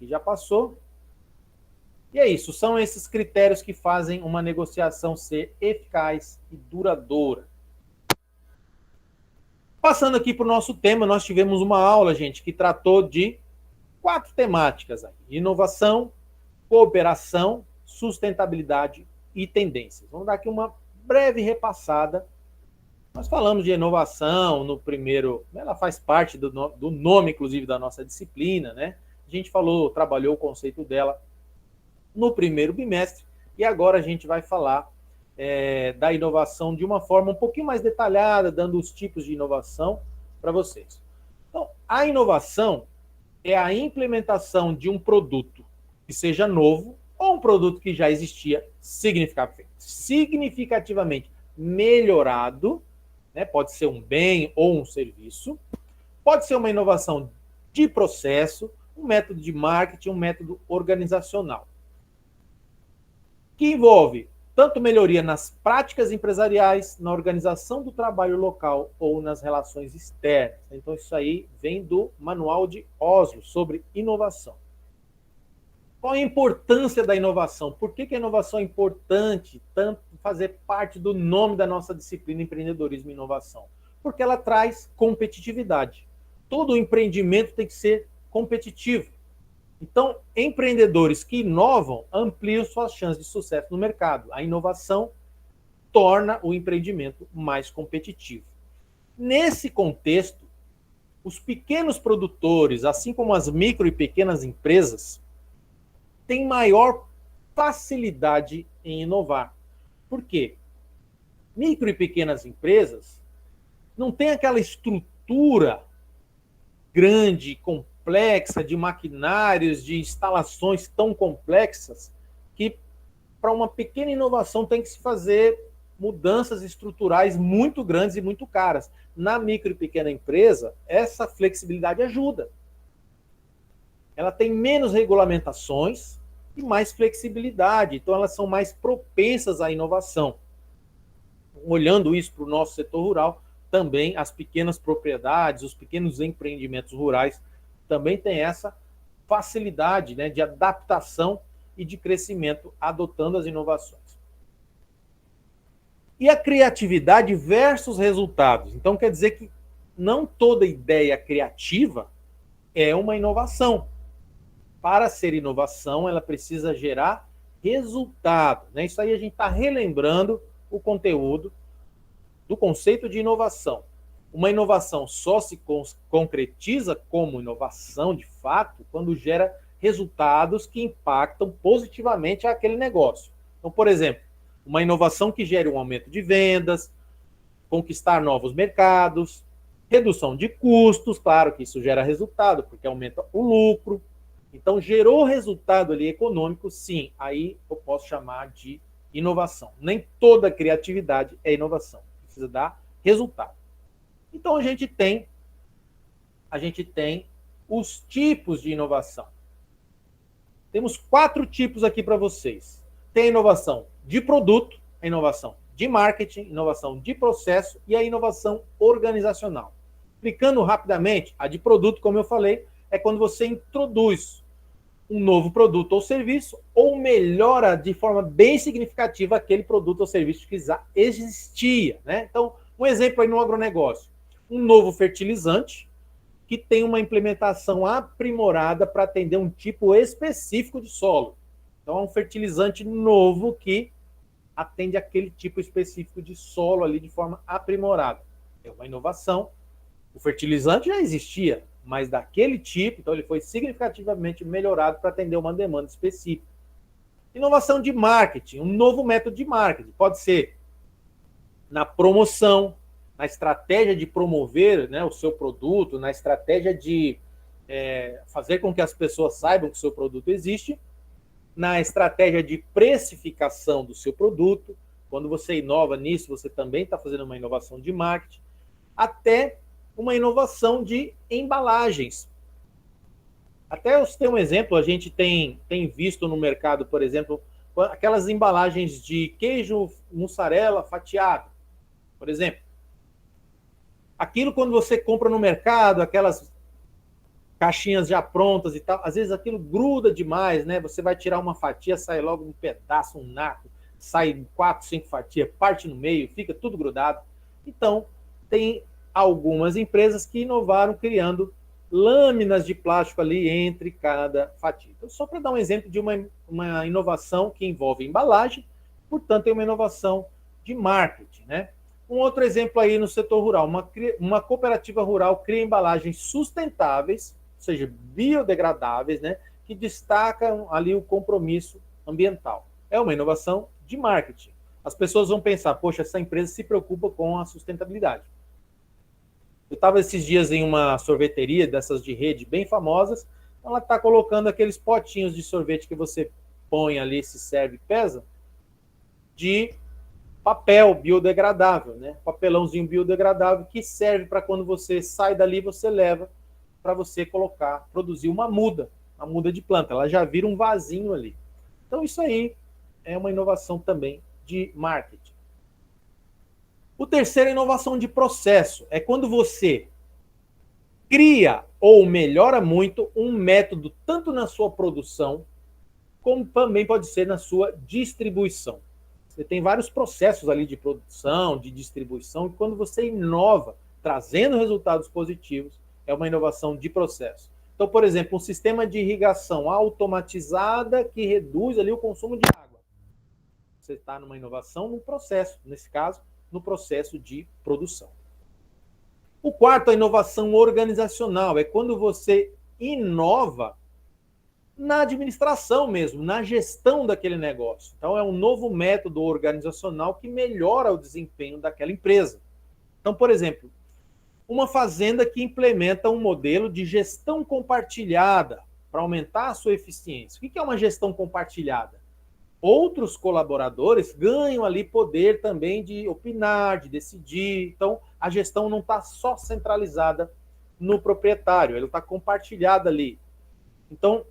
já passou. E é isso, são esses critérios que fazem uma negociação ser eficaz e duradoura. Passando aqui para o nosso tema, nós tivemos uma aula, gente, que tratou de 4 temáticas aí: inovação, cooperação, sustentabilidade e tendências. Vamos dar aqui uma breve repassada. Nós falamos de inovação no primeiro, ela faz parte do nome, inclusive, da nossa disciplina, né? A gente trabalhou o conceito dela no primeiro bimestre, e agora a gente vai falar da inovação de uma forma um pouquinho mais detalhada, dando os tipos de inovação para vocês. Então, a inovação é a implementação de um produto que seja novo ou um produto que já existia significativamente melhorado, né? Pode ser um bem ou um serviço, pode ser uma inovação de processo, um método de marketing, um método organizacional, que envolve tanto melhoria nas práticas empresariais, na organização do trabalho local ou nas relações externas. Então, isso aí vem do Manual de Oslo sobre inovação. Qual a importância da inovação? Por que a inovação é importante, tanto fazer parte do nome da nossa disciplina, empreendedorismo e inovação? Porque ela traz competitividade. Todo empreendimento tem que ser competitivo. Então, empreendedores que inovam ampliam suas chances de sucesso no mercado. A inovação torna o empreendimento mais competitivo. Nesse contexto, os pequenos produtores, assim como as micro e pequenas empresas, têm maior facilidade em inovar. Por quê? Micro e pequenas empresas não têm aquela estrutura grande, complexa, de maquinários, de instalações tão complexas, que para uma pequena inovação tem que se fazer mudanças estruturais muito grandes e muito caras. Na micro e pequena empresa, essa flexibilidade ajuda. Ela tem menos regulamentações e mais flexibilidade, então elas são mais propensas à inovação. Olhando isso para o nosso setor rural, também as pequenas propriedades, os pequenos empreendimentos rurais também têm essa facilidade, né, de adaptação e de crescimento, adotando as inovações. E a criatividade versus resultados. Então, quer dizer que não toda ideia criativa é uma inovação. Para ser inovação, ela precisa gerar resultado, né? Isso aí a gente está relembrando o conteúdo do conceito de inovação. Uma inovação só se concretiza como inovação, de fato, quando gera resultados que impactam positivamente aquele negócio. Então, por exemplo, uma inovação que gere um aumento de vendas, conquistar novos mercados, redução de custos, claro que isso gera resultado, porque aumenta o lucro. Então, gerou resultado ali econômico, sim, aí eu posso chamar de inovação. Nem toda criatividade é inovação, precisa dar resultado. Então, a gente tem os tipos de inovação. Temos 4 tipos aqui para vocês. Tem a inovação de produto, a inovação de marketing, inovação de processo e a inovação organizacional. Explicando rapidamente, a de produto, como eu falei, é quando você introduz um novo produto ou serviço ou melhora de forma bem significativa aquele produto ou serviço que já existia, né? Então, um exemplo aí no agronegócio. Um novo fertilizante que tem uma implementação aprimorada para atender um tipo específico de solo. Então, é um fertilizante novo que atende aquele tipo específico de solo ali de forma aprimorada. É uma inovação. O fertilizante já existia, mas daquele tipo, então ele foi significativamente melhorado para atender uma demanda específica. Inovação de marketing, um novo método de marketing. Pode ser na promoção, na estratégia de promover, né, o seu produto, na estratégia de fazer com que as pessoas saibam que o seu produto existe, na estratégia de precificação do seu produto. Quando você inova nisso, você também está fazendo uma inovação de marketing, até uma inovação de embalagens. Até eu ter um exemplo, a gente tem visto no mercado, por exemplo, aquelas embalagens de queijo mussarela fatiado, por exemplo. Aquilo quando você compra no mercado, aquelas caixinhas já prontas e tal, às vezes aquilo gruda demais, né? Você vai tirar uma fatia, sai logo um pedaço, um naco, sai 4, 5 fatias, parte no meio, fica tudo grudado. Então, tem algumas empresas que inovaram criando lâminas de plástico ali entre cada fatia. Então, só para dar um exemplo de uma inovação que envolve embalagem, portanto, é uma inovação de marketing, né? Um outro exemplo aí no setor rural, uma cooperativa rural cria embalagens sustentáveis, ou seja, biodegradáveis, né, que destacam ali o compromisso ambiental. É uma inovação de marketing. As pessoas vão pensar, poxa, essa empresa se preocupa com a sustentabilidade. Eu estava esses dias em uma sorveteria dessas de rede bem famosas, ela está colocando aqueles potinhos de sorvete que você põe ali, se serve, pesa, de papel biodegradável, né? Papelãozinho biodegradável que serve para quando você sai dali, você leva para você colocar, produzir uma muda de planta. Ela já vira um vasinho ali. Então isso aí é uma inovação também de marketing. O terceiro é inovação de processo. É quando você cria ou melhora muito um método tanto na sua produção como também pode ser na sua distribuição. Você tem vários processos ali de produção, de distribuição, e quando você inova, trazendo resultados positivos, é uma inovação de processo. Então, por exemplo, um sistema de irrigação automatizada que reduz ali o consumo de água. Você está numa inovação no processo, nesse caso, no processo de produção. O quarto, a inovação organizacional, é quando você inova na administração mesmo, na gestão daquele negócio. Então, é um novo método organizacional que melhora o desempenho daquela empresa. Então, por exemplo, uma fazenda que implementa um modelo de gestão compartilhada para aumentar a sua eficiência. O que é uma gestão compartilhada? Outros colaboradores ganham ali poder também de opinar, de decidir. Então, a gestão não está só centralizada no proprietário, ela está compartilhada ali. Então,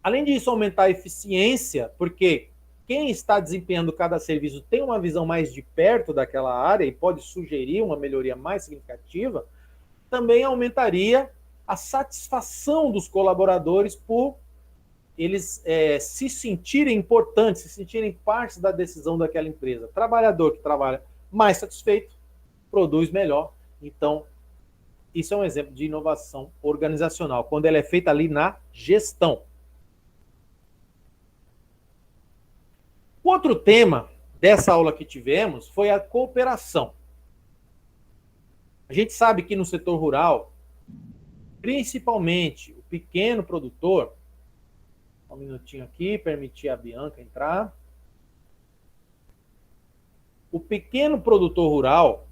além disso, aumentar a eficiência, porque quem está desempenhando cada serviço tem uma visão mais de perto daquela área e pode sugerir uma melhoria mais significativa, também aumentaria a satisfação dos colaboradores por eles se sentirem importantes, se sentirem parte da decisão daquela empresa. Trabalhador que trabalha mais satisfeito, produz melhor. Então, isso é um exemplo de inovação organizacional, quando ela é feita ali na gestão. O outro tema dessa aula que tivemos foi a cooperação. A gente sabe que no setor rural, principalmente o pequeno produtor, um minutinho aqui, permitir a Bianca entrar. O pequeno produtor rural,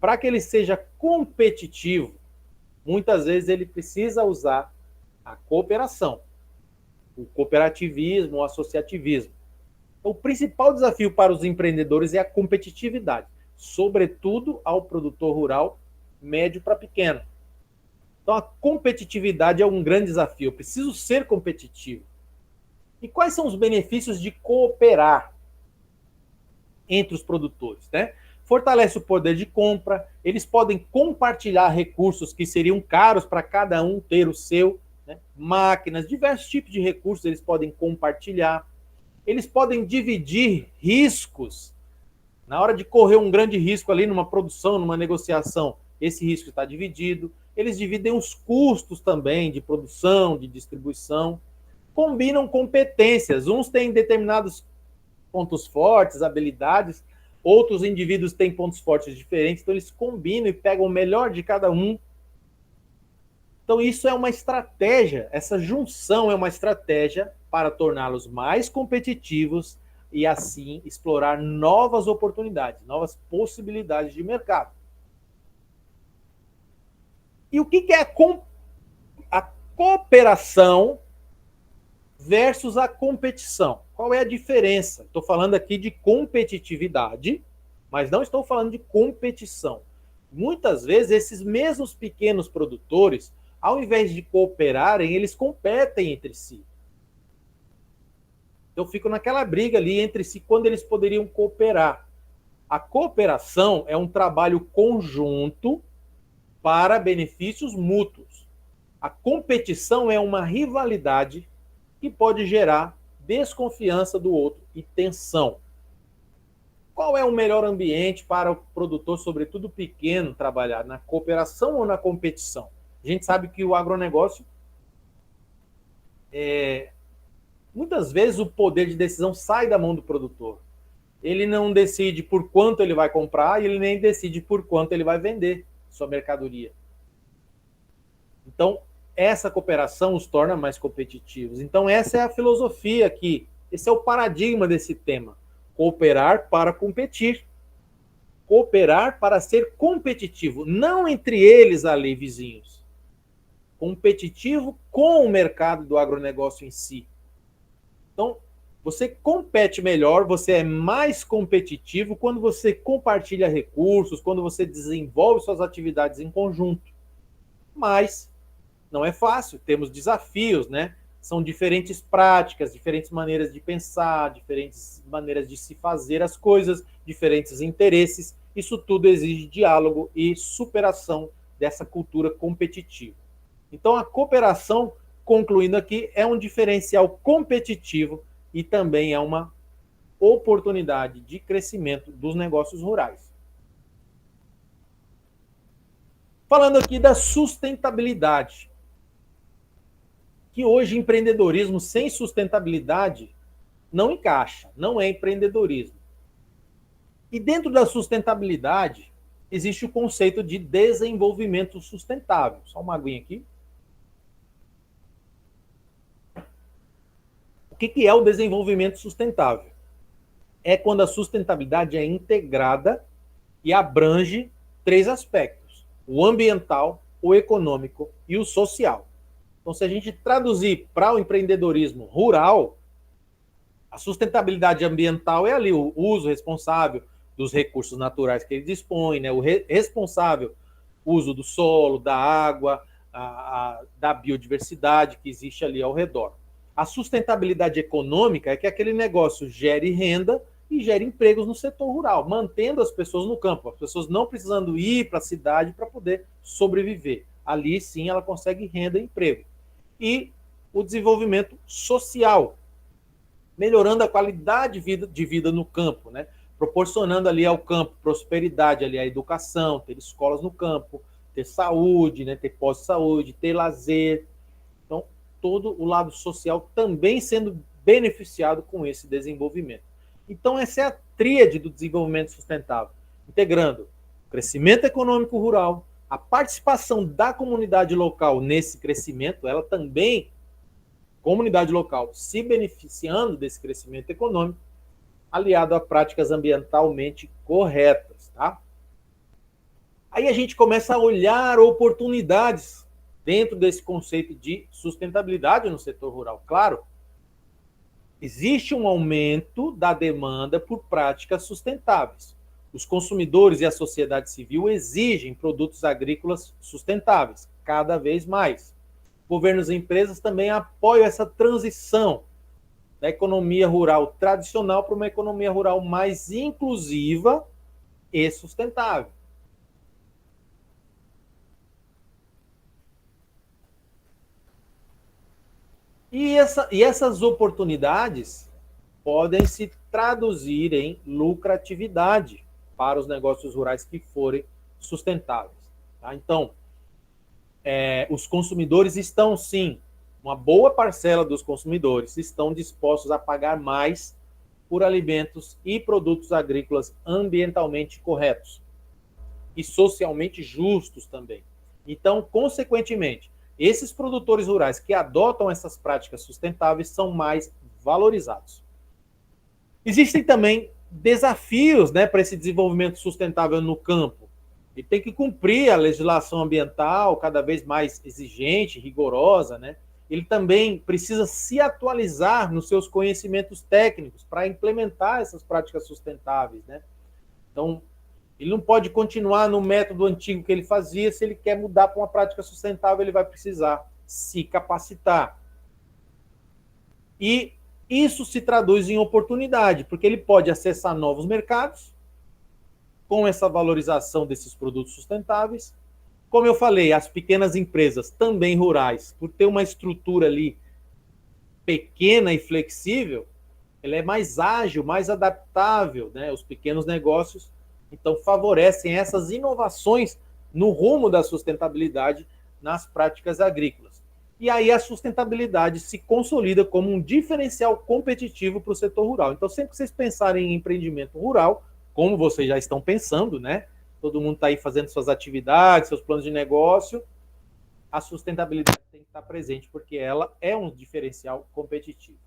para que ele seja competitivo, muitas vezes ele precisa usar a cooperação, o cooperativismo, o associativismo. O principal desafio para os empreendedores é a competitividade, sobretudo ao produtor rural médio para pequeno. Então, a competitividade é um grande desafio. Eu preciso ser competitivo. E quais são os benefícios de cooperar entre os produtores, né? Fortalece o poder de compra, eles podem compartilhar recursos que seriam caros para cada um ter o seu, né? Máquinas, diversos tipos de recursos eles podem compartilhar. Eles podem dividir riscos. Na hora de correr um grande risco ali numa produção, numa negociação, esse risco está dividido. Eles dividem os custos também de produção, de distribuição. Combinam competências. Uns têm determinados pontos fortes, habilidades. Outros indivíduos têm pontos fortes diferentes. Então, eles combinam e pegam o melhor de cada um. Então, isso é uma estratégia, essa junção é uma estratégia para torná-los mais competitivos e, assim, explorar novas oportunidades, novas possibilidades de mercado. E o que é a cooperação versus a competição? Qual é a diferença? Estou falando aqui de competitividade, mas não estou falando de competição. Muitas vezes, esses mesmos pequenos produtores, ao invés de cooperarem, eles competem entre si. Então, ficam naquela briga ali entre si, quando eles poderiam cooperar. A cooperação é um trabalho conjunto para benefícios mútuos. A competição é uma rivalidade que pode gerar desconfiança do outro e tensão. Qual é o melhor ambiente para o produtor, sobretudo pequeno, trabalhar? Na cooperação ou na competição? A gente sabe que o agronegócio, muitas vezes o poder de decisão sai da mão do produtor. Ele não decide por quanto ele vai comprar e ele nem decide por quanto ele vai vender sua mercadoria. Então, essa cooperação os torna mais competitivos. Então, essa é a filosofia aqui. Esse é o paradigma desse tema. Cooperar para competir. Cooperar para ser competitivo. Não entre eles ali, vizinhos. Competitivo com o mercado do agronegócio em si. Então, você compete melhor, você é mais competitivo quando você compartilha recursos, quando você desenvolve suas atividades em conjunto. Mas não é fácil, temos desafios, né? São diferentes práticas, diferentes maneiras de pensar, diferentes maneiras de se fazer as coisas, diferentes interesses. Isso tudo exige diálogo e superação dessa cultura competitiva. Então, a cooperação, concluindo aqui, é um diferencial competitivo e também é uma oportunidade de crescimento dos negócios rurais. Falando aqui da sustentabilidade, que hoje empreendedorismo sem sustentabilidade não encaixa, não é empreendedorismo. E dentro da sustentabilidade existe o conceito de desenvolvimento sustentável. Só uma aguinha aqui. O que é o desenvolvimento sustentável? É quando a sustentabilidade é integrada e abrange 3 aspectos: o ambiental, o econômico e o social. Então, se a gente traduzir para o empreendedorismo rural, a sustentabilidade ambiental é ali o uso responsável dos recursos naturais que ele dispõe, né? O responsável uso do solo, da água, da biodiversidade que existe ali ao redor. A sustentabilidade econômica é que aquele negócio gere renda e gere empregos no setor rural, mantendo as pessoas no campo, as pessoas não precisando ir para a cidade para poder sobreviver. Ali sim ela consegue renda e emprego. E o desenvolvimento social, melhorando a qualidade de vida no campo, né? Proporcionando ali ao campo prosperidade, ali a educação, ter escolas no campo, ter saúde, né? Ter pós-saúde, ter lazer. Então, todo o lado social também sendo beneficiado com esse desenvolvimento. Então, essa é a tríade do desenvolvimento sustentável, integrando o crescimento econômico rural, a participação da comunidade local nesse crescimento, ela também, comunidade local, se beneficiando desse crescimento econômico, aliado a práticas ambientalmente corretas, tá? Aí a gente começa a olhar oportunidades dentro desse conceito de sustentabilidade no setor rural. Claro, existe um aumento da demanda por práticas sustentáveis. Os consumidores e a sociedade civil exigem produtos agrícolas sustentáveis, cada vez mais. Governos e empresas também apoiam essa transição da economia rural tradicional para uma economia rural mais inclusiva e sustentável. E essas oportunidades podem se traduzir em lucratividade para os negócios rurais que forem sustentáveis. Tá? Então, os consumidores estão, sim, uma boa parcela dos consumidores estão dispostos a pagar mais por alimentos e produtos agrícolas ambientalmente corretos e socialmente justos também. Então, consequentemente, esses produtores rurais que adotam essas práticas sustentáveis são mais valorizados. Existem também desafios, né, para esse desenvolvimento sustentável no campo. Ele tem que cumprir a legislação ambiental cada vez mais exigente, rigorosa, né? Ele também precisa se atualizar nos seus conhecimentos técnicos para implementar essas práticas sustentáveis, né? Então, ele não pode continuar no método antigo que ele fazia. Se ele quer mudar para uma prática sustentável, ele vai precisar se capacitar. E isso se traduz em oportunidade, porque ele pode acessar novos mercados com essa valorização desses produtos sustentáveis. Como eu falei, as pequenas empresas, também rurais, por ter uma estrutura ali pequena e flexível, ela é mais ágil, mais adaptável, né? Os pequenos negócios, então, favorecem essas inovações no rumo da sustentabilidade nas práticas agrícolas. E aí a sustentabilidade se consolida como um diferencial competitivo para o setor rural. Então, sempre que vocês pensarem em empreendimento rural, como vocês já estão pensando, né? Todo mundo está aí fazendo suas atividades, seus planos de negócio, a sustentabilidade tem que estar presente, porque ela é um diferencial competitivo.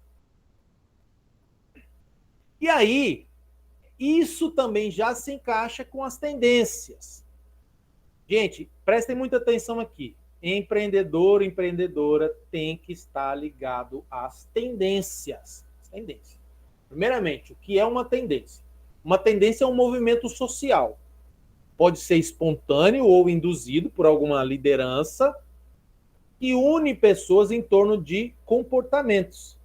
E aí, isso também já se encaixa com as tendências. Gente, prestem muita atenção aqui. Empreendedor, empreendedora tem que estar ligado às tendências. Primeiramente, o que é uma tendência? Uma tendência é um movimento social. Pode ser espontâneo ou induzido por alguma liderança que une pessoas em torno de comportamentos.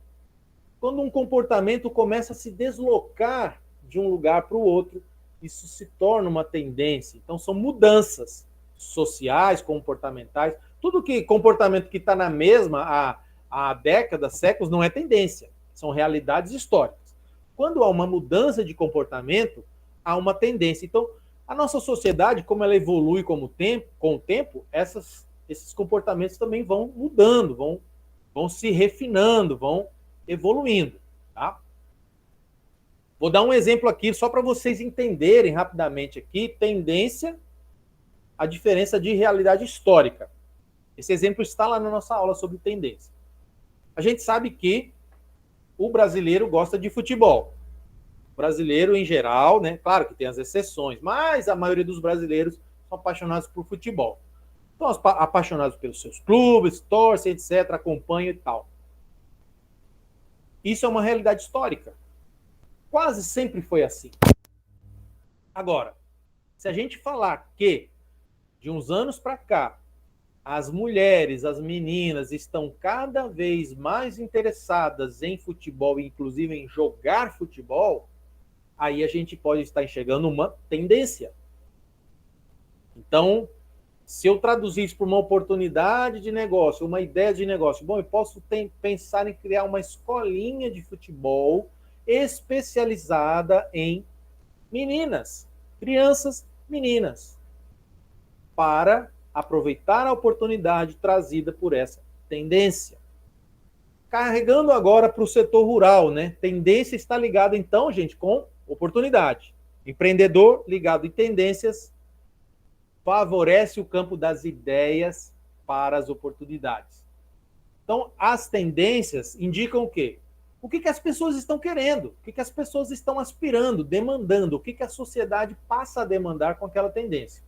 Quando um comportamento começa a se deslocar de um lugar para o outro, isso se torna uma tendência. Então, são mudanças sociais, comportamentais. Tudo que comportamento que está na mesma há décadas, séculos, não é tendência. São realidades históricas. Quando há uma mudança de comportamento, há uma tendência. Então, a nossa sociedade, como ela evolui com o tempo, esses comportamentos também vão mudando, vão se refinando, vão evoluindo, tá? Vou dar um exemplo aqui, só para vocês entenderem rapidamente aqui, tendência, a diferença de realidade histórica. Esse exemplo está lá na nossa aula sobre tendência. A gente sabe que o brasileiro gosta de futebol. O brasileiro, em geral, né? Claro que tem as exceções, mas a maioria dos brasileiros são apaixonados por futebol. Estão apaixonados pelos seus clubes, torcem, etc., acompanham e tal. Isso é uma realidade histórica. Quase sempre foi assim. Agora, se a gente falar que, de uns anos para cá, as mulheres, as meninas estão cada vez mais interessadas em futebol, inclusive em jogar futebol, aí a gente pode estar enxergando uma tendência. Então, se eu traduzir isso para uma oportunidade de negócio, uma ideia de negócio, bom, eu posso pensar em criar uma escolinha de futebol especializada em meninas, crianças, meninas, para aproveitar a oportunidade trazida por essa tendência. Carregando agora para o setor rural, né? Tendência está ligada, então, gente, com oportunidade. Empreendedor ligado em tendências favorece o campo das ideias para as oportunidades. Então, as tendências indicam o quê? O que as pessoas estão querendo, o que as pessoas estão aspirando, demandando, o que a sociedade passa a demandar com aquela tendência.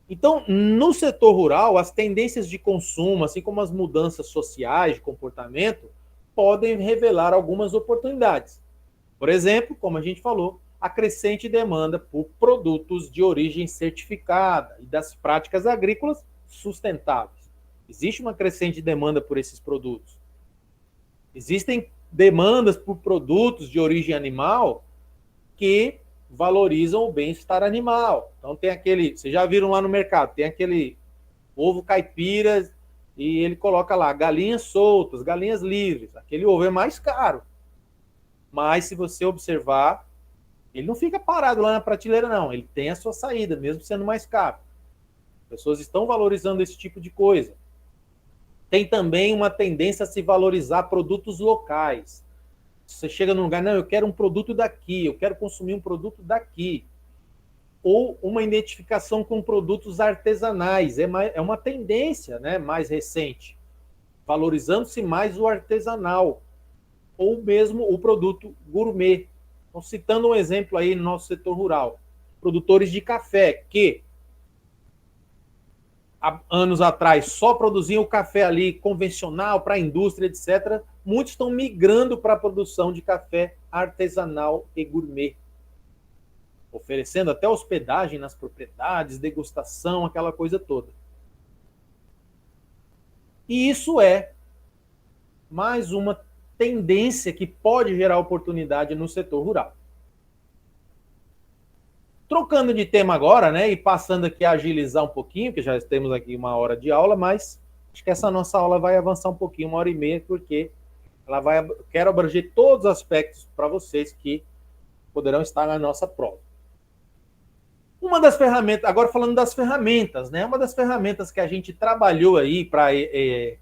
Então, no setor rural, as tendências de consumo, assim como as mudanças sociais de comportamento, podem revelar algumas oportunidades. Por exemplo, como a gente falou, a crescente demanda por produtos de origem certificada e das práticas agrícolas sustentáveis. Existe uma crescente demanda por esses produtos. Existem demandas por produtos de origem animal que valorizam o bem-estar animal. Então tem aquele, vocês já viram lá no mercado, tem aquele ovo caipira e ele coloca lá galinhas soltas, galinhas livres. Aquele ovo é mais caro. Mas se você observar, ele não fica parado lá na prateleira, não. Ele tem a sua saída, mesmo sendo mais caro. As pessoas estão valorizando esse tipo de coisa. Tem também uma tendência a se valorizar produtos locais. Você chega num lugar, não, eu quero um produto daqui, eu quero consumir um produto daqui. ou uma identificação com produtos artesanais. É uma tendência, né, mais recente, valorizando-se mais o artesanal, ou mesmo o produto gourmet. Então, citando um exemplo aí no nosso setor rural, produtores de café, que há anos atrás só produziam o café ali convencional para a indústria, etc., muitos estão migrando para a produção de café artesanal e gourmet, oferecendo até hospedagem nas propriedades, degustação, aquela coisa toda. E isso é mais uma tendência que pode gerar oportunidade no setor rural. Trocando de tema agora, né, e passando aqui a agilizar um pouquinho, que já temos aqui 1 hora de aula, mas acho que essa nossa aula vai avançar um pouquinho, 1 hora e meia, porque quero abranger todos os aspectos para vocês que poderão estar na nossa prova. Uma das ferramentas, agora falando das ferramentas, né, uma das ferramentas que a gente trabalhou aí para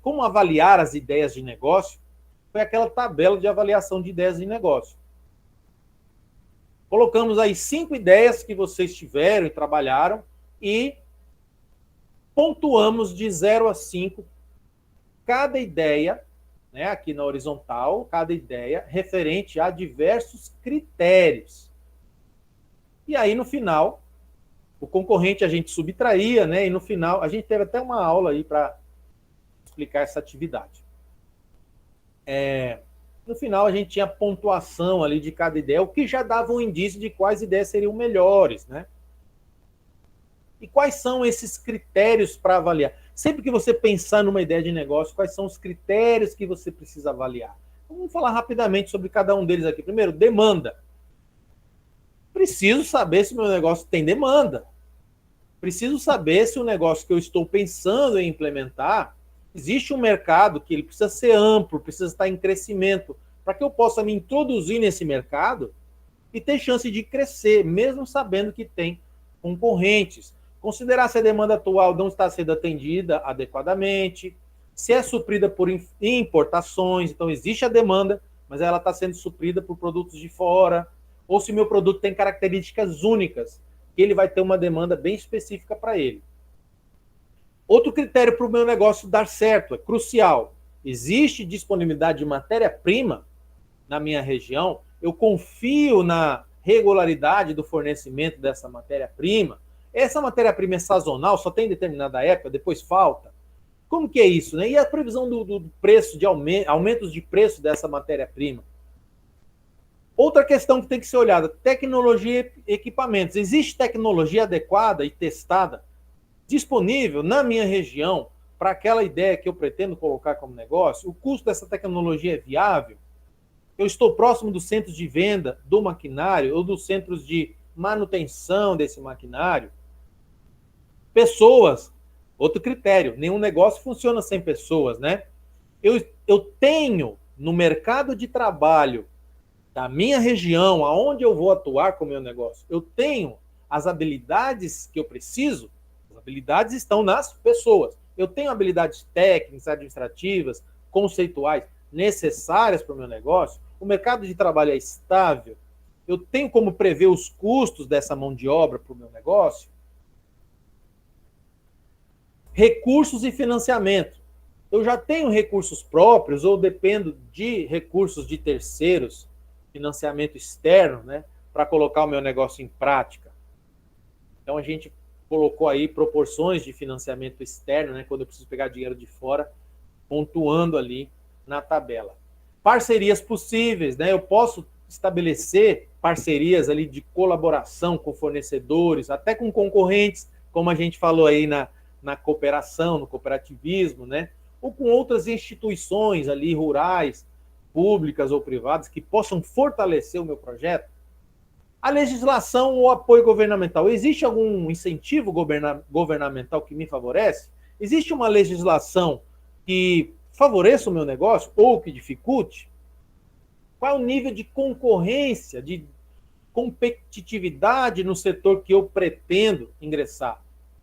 como avaliar as ideias de negócio foi aquela tabela de avaliação de ideias de negócio. Colocamos aí 5 ideias que vocês tiveram e trabalharam e pontuamos de 0 a 5 cada ideia, né, aqui na horizontal, cada ideia referente a diversos critérios. E aí, no final, o concorrente a gente subtraía, né, e no final, a gente teve até uma aula aí para explicar essa atividade. No final, a gente tinha pontuação ali de cada ideia, o que já dava um indício de quais ideias seriam melhores, né? E quais são esses critérios para avaliar? Sempre que você pensar numa ideia de negócio, quais são os critérios que você precisa avaliar? Vamos falar rapidamente sobre cada um deles aqui. Primeiro, demanda. Preciso saber se o meu negócio tem demanda. Preciso saber se o negócio que eu estou pensando em implementar, existe um mercado que ele precisa ser amplo, precisa estar em crescimento, para que eu possa me introduzir nesse mercado e ter chance de crescer, mesmo sabendo que tem concorrentes. Considerar se a demanda atual não está sendo atendida adequadamente, se é suprida por importações, então existe a demanda, mas ela está sendo suprida por produtos de fora, ou se meu produto tem características únicas, que ele vai ter uma demanda bem específica para ele. Outro critério para o meu negócio dar certo, é crucial. Existe disponibilidade de matéria-prima na minha região? Eu confio na regularidade do fornecimento dessa matéria-prima? Essa matéria-prima é sazonal, só tem determinada época, depois falta? Como que é isso, né? E a previsão do preço, de aumentos de preço dessa matéria-prima? Outra questão que tem que ser olhada, tecnologia e equipamentos. Existe tecnologia adequada e testada disponível na minha região para aquela ideia que eu pretendo colocar como negócio? O custo dessa tecnologia é viável? Eu estou próximo dos centros de venda do maquinário ou dos centros de manutenção desse maquinário? Pessoas, outro critério, nenhum negócio funciona sem pessoas, né? Eu tenho no mercado de trabalho da minha região, aonde eu vou atuar com o meu negócio, eu tenho as habilidades que eu preciso? As habilidades estão nas pessoas. Eu tenho habilidades técnicas, administrativas, conceituais necessárias para o meu negócio? O mercado de trabalho é estável? Eu tenho como prever os custos dessa mão de obra para o meu negócio? Recursos e financiamento. Eu já tenho recursos próprios ou dependo de recursos de terceiros, financiamento externo, né, para colocar o meu negócio em prática? Então, a gente colocou aí proporções de financiamento externo, né, quando eu preciso pegar dinheiro de fora, pontuando ali na tabela. Parcerias possíveis, né? Eu posso estabelecer parcerias ali de colaboração com fornecedores, até com concorrentes, como a gente falou aí na cooperação, no cooperativismo, né? Ou com outras instituições ali rurais, públicas ou privadas, que possam fortalecer o meu projeto. A legislação ou apoio governamental. Existe algum incentivo governamental que me favorece? Existe uma legislação que favoreça o meu negócio ou que dificulte? Qual é o nível de concorrência, de competitividade no setor que eu pretendo ingressar?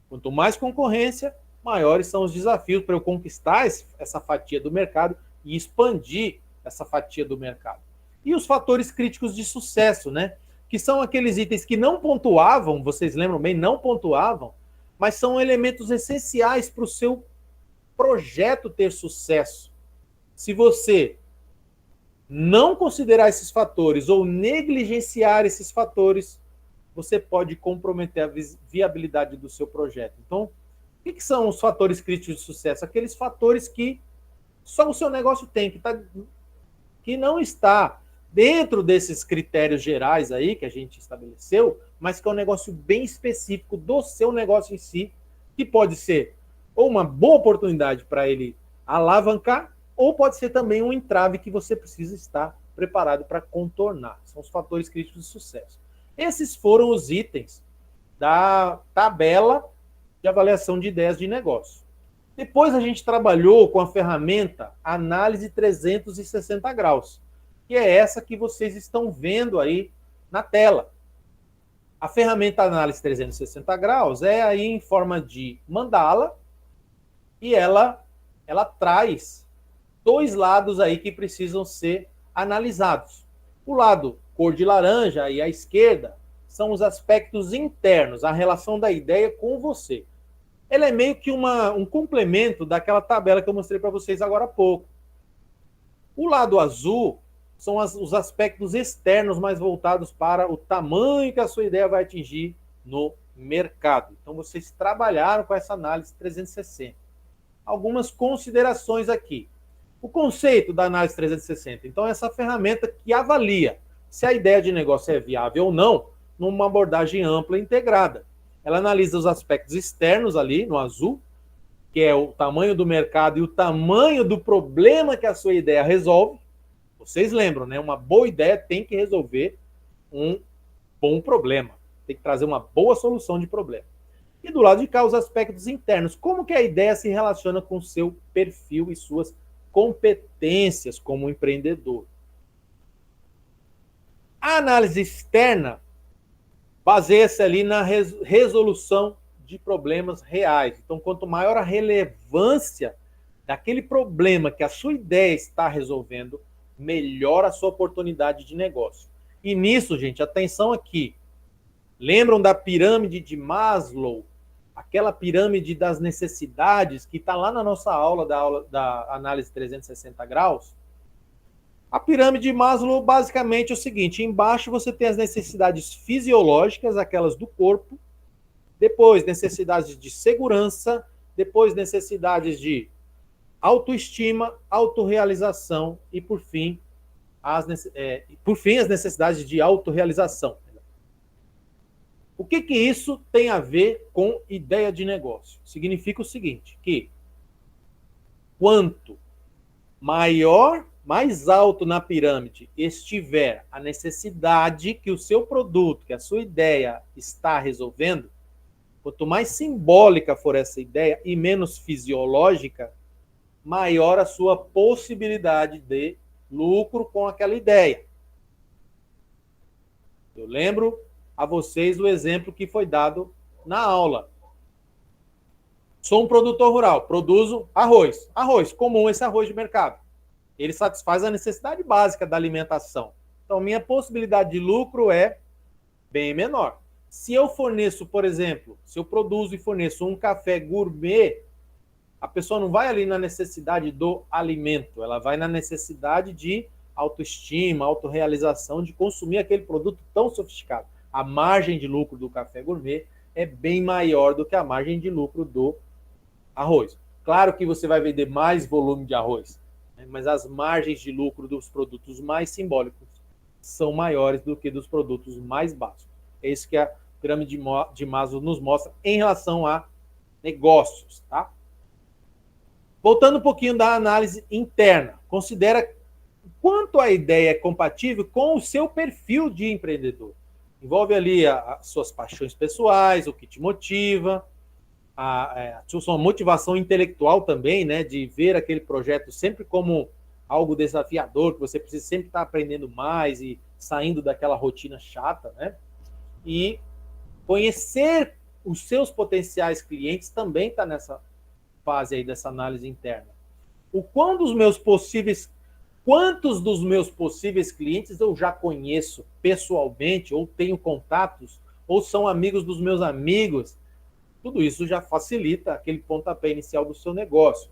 Quanto mais concorrência, maiores são os desafios para eu conquistar essa fatia do mercado e expandir essa fatia do mercado. E os fatores críticos de sucesso, né? que são aqueles itens que não pontuavam, vocês lembram bem, não pontuavam, mas são elementos essenciais para o seu projeto ter sucesso. Se você não considerar esses fatores ou negligenciar esses fatores, você pode comprometer a viabilidade do seu projeto. Então, o que são os fatores críticos de sucesso? Aqueles fatores que só o seu negócio tem, que não está dentro desses critérios gerais aí que a gente estabeleceu, mas que é um negócio bem específico do seu negócio em si, que pode ser ou uma boa oportunidade para ele alavancar, ou pode ser também um entrave que você precisa estar preparado para contornar. São os fatores críticos de sucesso. Esses foram os itens da tabela de avaliação de ideias de negócio. Depois a gente trabalhou com a ferramenta Análise 360 graus, que é essa que vocês estão vendo aí na tela. A ferramenta Análise 360 graus é aí em forma de mandala e ela traz dois lados aí que precisam ser analisados. O lado cor de laranja e a esquerda são os aspectos internos, a relação da ideia com você. Ela é meio que um complemento daquela tabela que eu mostrei para vocês agora há pouco. O lado azul são os aspectos externos mais voltados para o tamanho que a sua ideia vai atingir no mercado. Então, vocês trabalharam com essa análise 360. Algumas considerações aqui. O conceito da análise 360. Então, essa ferramenta que avalia se a ideia de negócio é viável ou não numa abordagem ampla e integrada. Ela analisa os aspectos externos ali, no azul, que é o tamanho do mercado e o tamanho do problema que a sua ideia resolve. Vocês lembram, né? Uma boa ideia tem que resolver um bom problema. Tem que trazer uma boa solução de problema. E do lado de cá, os aspectos internos. Como que a ideia se relaciona com o seu perfil e suas competências como empreendedor. A análise externa baseia-se ali na resolução de problemas reais. Então, quanto maior a relevância daquele problema que a sua ideia está resolvendo, melhor a sua oportunidade de negócio. E nisso, gente, atenção aqui. Lembram da pirâmide de Maslow? Aquela pirâmide das necessidades que está lá na nossa aula da análise 360 graus? A pirâmide de Maslow basicamente é o seguinte: embaixo você tem as necessidades fisiológicas, aquelas do corpo, depois necessidades de segurança, depois necessidades de autoestima, autorrealização e, por fim, as necessidades de autorrealização. O que isso tem a ver com ideia de negócio? Significa o seguinte, que quanto mais alto na pirâmide estiver a necessidade que o seu produto, que a sua ideia está resolvendo, quanto mais simbólica for essa ideia e menos fisiológica, maior a sua possibilidade de lucro com aquela ideia. Eu lembro a vocês o exemplo que foi dado na aula. Sou um produtor rural, produzo arroz. Arroz, comum esse arroz de mercado. Ele satisfaz a necessidade básica da alimentação. Então, minha possibilidade de lucro é bem menor. Se eu forneço, por exemplo, se eu produzo e forneço um café gourmet, a pessoa não vai ali na necessidade do alimento, ela vai na necessidade de autoestima, autorrealização, de consumir aquele produto tão sofisticado. A margem de lucro do café gourmet é bem maior do que a margem de lucro do arroz. Claro que você vai vender mais volume de arroz, né? Mas as margens de lucro dos produtos mais simbólicos são maiores do que dos produtos mais básicos. É isso que a pirâmide de Maslow nos mostra em relação a negócios, tá? Voltando um pouquinho da análise interna, considera quanto a ideia é compatível com o seu perfil de empreendedor. Envolve ali as suas paixões pessoais, o que te motiva, a sua motivação intelectual também, né, de ver aquele projeto sempre como algo desafiador, que você precisa sempre estar aprendendo mais e saindo daquela rotina chata, né? E conhecer os seus potenciais clientes também está nessa fase aí dessa análise interna. Quando quantos dos meus possíveis clientes eu já conheço pessoalmente, ou tenho contatos, ou são amigos dos meus amigos. Tudo isso já facilita aquele pontapé inicial do seu negócio.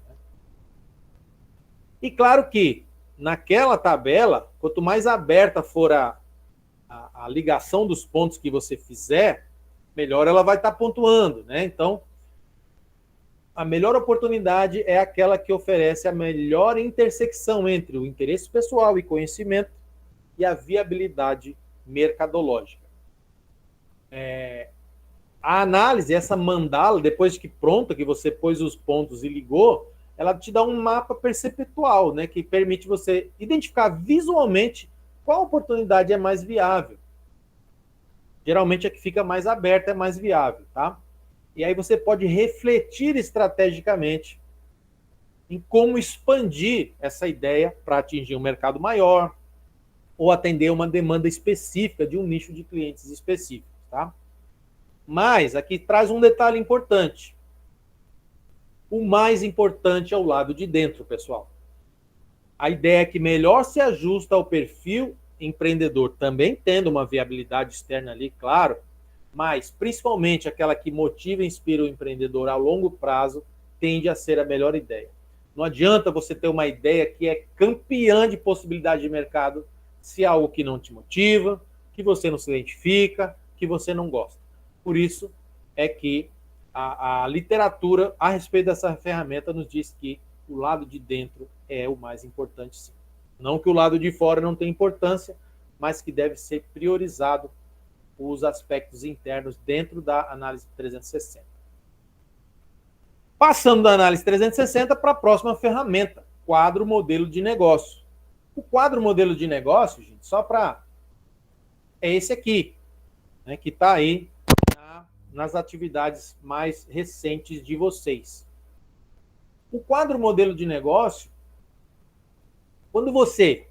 E claro que, naquela tabela, quanto mais aberta for a ligação dos pontos que você fizer, melhor ela vai estar pontuando, né? Então, a melhor oportunidade é aquela que oferece a melhor intersecção entre o interesse pessoal e conhecimento e a viabilidade mercadológica. A análise, essa mandala, depois que pronta, que você pôs os pontos e ligou, ela te dá um mapa perceptual, né, que permite você identificar visualmente qual oportunidade é mais viável. Geralmente a que fica mais aberta é mais viável, tá? E aí você pode refletir estrategicamente em como expandir essa ideia para atingir um mercado maior ou atender uma demanda específica de um nicho de clientes específicos, tá? Mas aqui traz um detalhe importante. O mais importante é o lado de dentro, pessoal. A ideia é que melhor se ajusta ao perfil empreendedor, também tendo uma viabilidade externa ali, claro, mas principalmente aquela que motiva e inspira o empreendedor a longo prazo, tende a ser a melhor ideia. Não adianta você ter uma ideia que é campeã de possibilidade de mercado se é algo que não te motiva, que você não se identifica, que você não gosta. Por isso é que a literatura a respeito dessa ferramenta nos diz que o lado de dentro é o mais importante, sim. Não que o lado de fora não tenha importância, mas que deve ser priorizado os aspectos internos dentro da análise 360. Passando da análise 360 para a próxima ferramenta, quadro modelo de negócio. O quadro modelo de negócio, gente, só para... é esse aqui, né, que está aí nas atividades mais recentes de vocês. O quadro modelo de negócio, quando você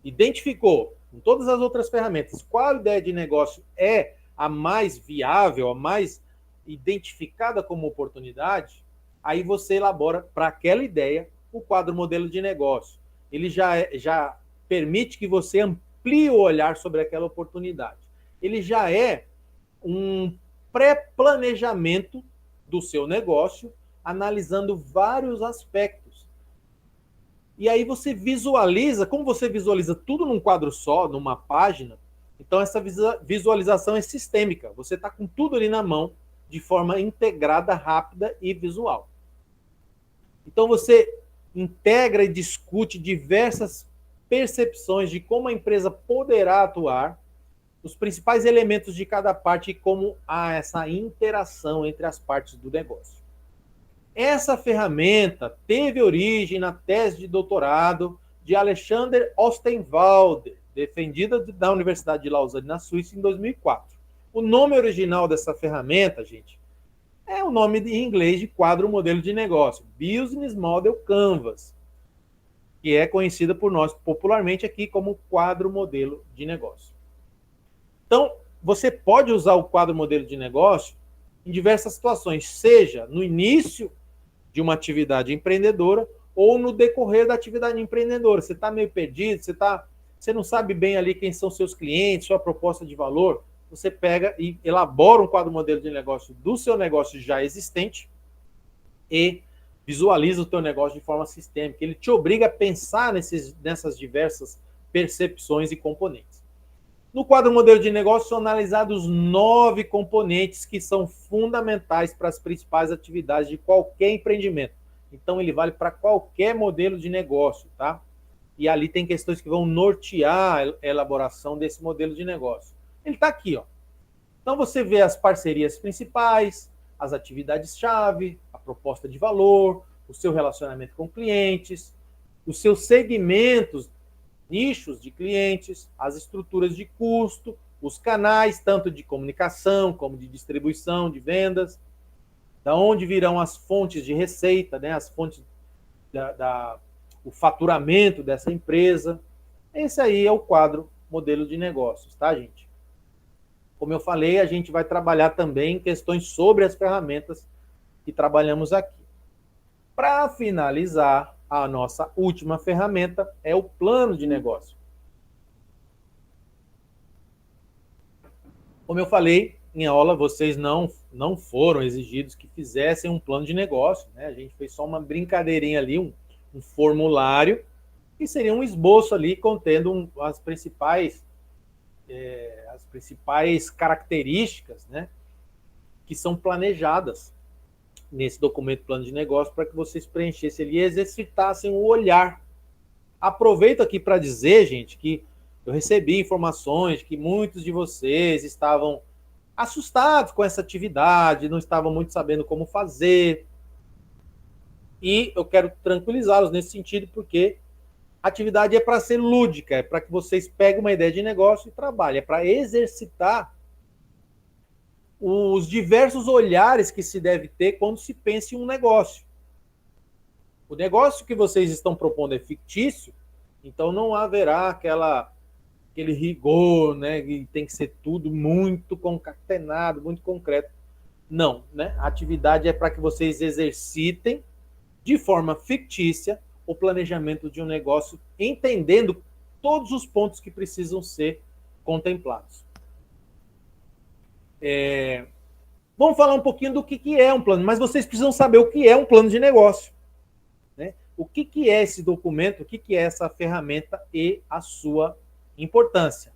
identificou com todas as outras ferramentas qual ideia de negócio é a mais viável, a mais identificada como oportunidade, aí você elabora para aquela ideia o quadro modelo de negócio. Ele já permite que você amplie o olhar sobre aquela oportunidade. Ele já é um pré-planejamento do seu negócio, analisando vários aspectos. E aí você visualiza, como você visualiza tudo num quadro só, numa página, então essa visualização é sistêmica. Você está com tudo ali na mão, de forma integrada, rápida e visual. Então você integra e discute diversas percepções de como a empresa poderá atuar, os principais elementos de cada parte e como há essa interação entre as partes do negócio. Essa ferramenta teve origem na tese de doutorado de Alexander Ostenwalder, defendida da Universidade de Lausanne, na Suíça, em 2004. O nome original dessa ferramenta, gente, é o nome em inglês de quadro modelo de negócio, Business Model Canvas, que é conhecida por nós popularmente aqui como quadro modelo de negócio. Então, você pode usar o quadro modelo de negócio em diversas situações, seja no início de uma atividade empreendedora ou no decorrer da atividade empreendedora. Você está meio perdido, você não sabe bem ali quem são seus clientes, sua proposta de valor. Você pega e elabora um quadro modelo de negócio do seu negócio já existente e visualiza o teu negócio de forma sistêmica. Ele te obriga a pensar nessas diversas percepções e componentes. No quadro modelo de negócio são analisados 9 componentes que são fundamentais para as principais atividades de qualquer empreendimento. Então, ele vale para qualquer modelo de negócio, tá? E ali tem questões que vão nortear a elaboração desse modelo de negócio. Ele está aqui, ó. Então, você vê as parcerias principais, as atividades-chave, a proposta de valor, o seu relacionamento com clientes, os seus segmentos, nichos de clientes, as estruturas de custo, os canais, tanto de comunicação como de distribuição, de vendas, da onde virão as fontes de receita, né, as fontes o faturamento dessa empresa. Esse aí é o quadro modelo de negócios, tá, gente? Como eu falei, a gente vai trabalhar também questões sobre as ferramentas que trabalhamos aqui. Para finalizar a nossa última ferramenta é o plano de negócio. Como eu falei em aula, vocês não foram exigidos que fizessem um plano de negócio, né? A gente fez só uma brincadeirinha ali, um formulário, que seria um esboço ali contendo as principais características, né, que são planejadas nesse documento plano de negócio para que vocês preenchessem ali e exercitassem o olhar. Aproveito aqui para dizer, gente, que eu recebi informações de que muitos de vocês estavam assustados com essa atividade, não estavam muito sabendo como fazer. E eu quero tranquilizá-los nesse sentido, porque a atividade é para ser lúdica, é para que vocês peguem uma ideia de negócio e trabalhem, é para exercitar os diversos olhares que se deve ter quando se pensa em um negócio. O negócio que vocês estão propondo é fictício, então não haverá aquele rigor, né, que tem que ser tudo muito concatenado, muito concreto. Não, né? A atividade é para que vocês exercitem de forma fictícia o planejamento de um negócio, entendendo todos os pontos que precisam ser contemplados. Vamos falar um pouquinho do que é um plano, mas vocês precisam saber o que é um plano de negócio, né? O que é esse documento, o que é essa ferramenta e a sua importância.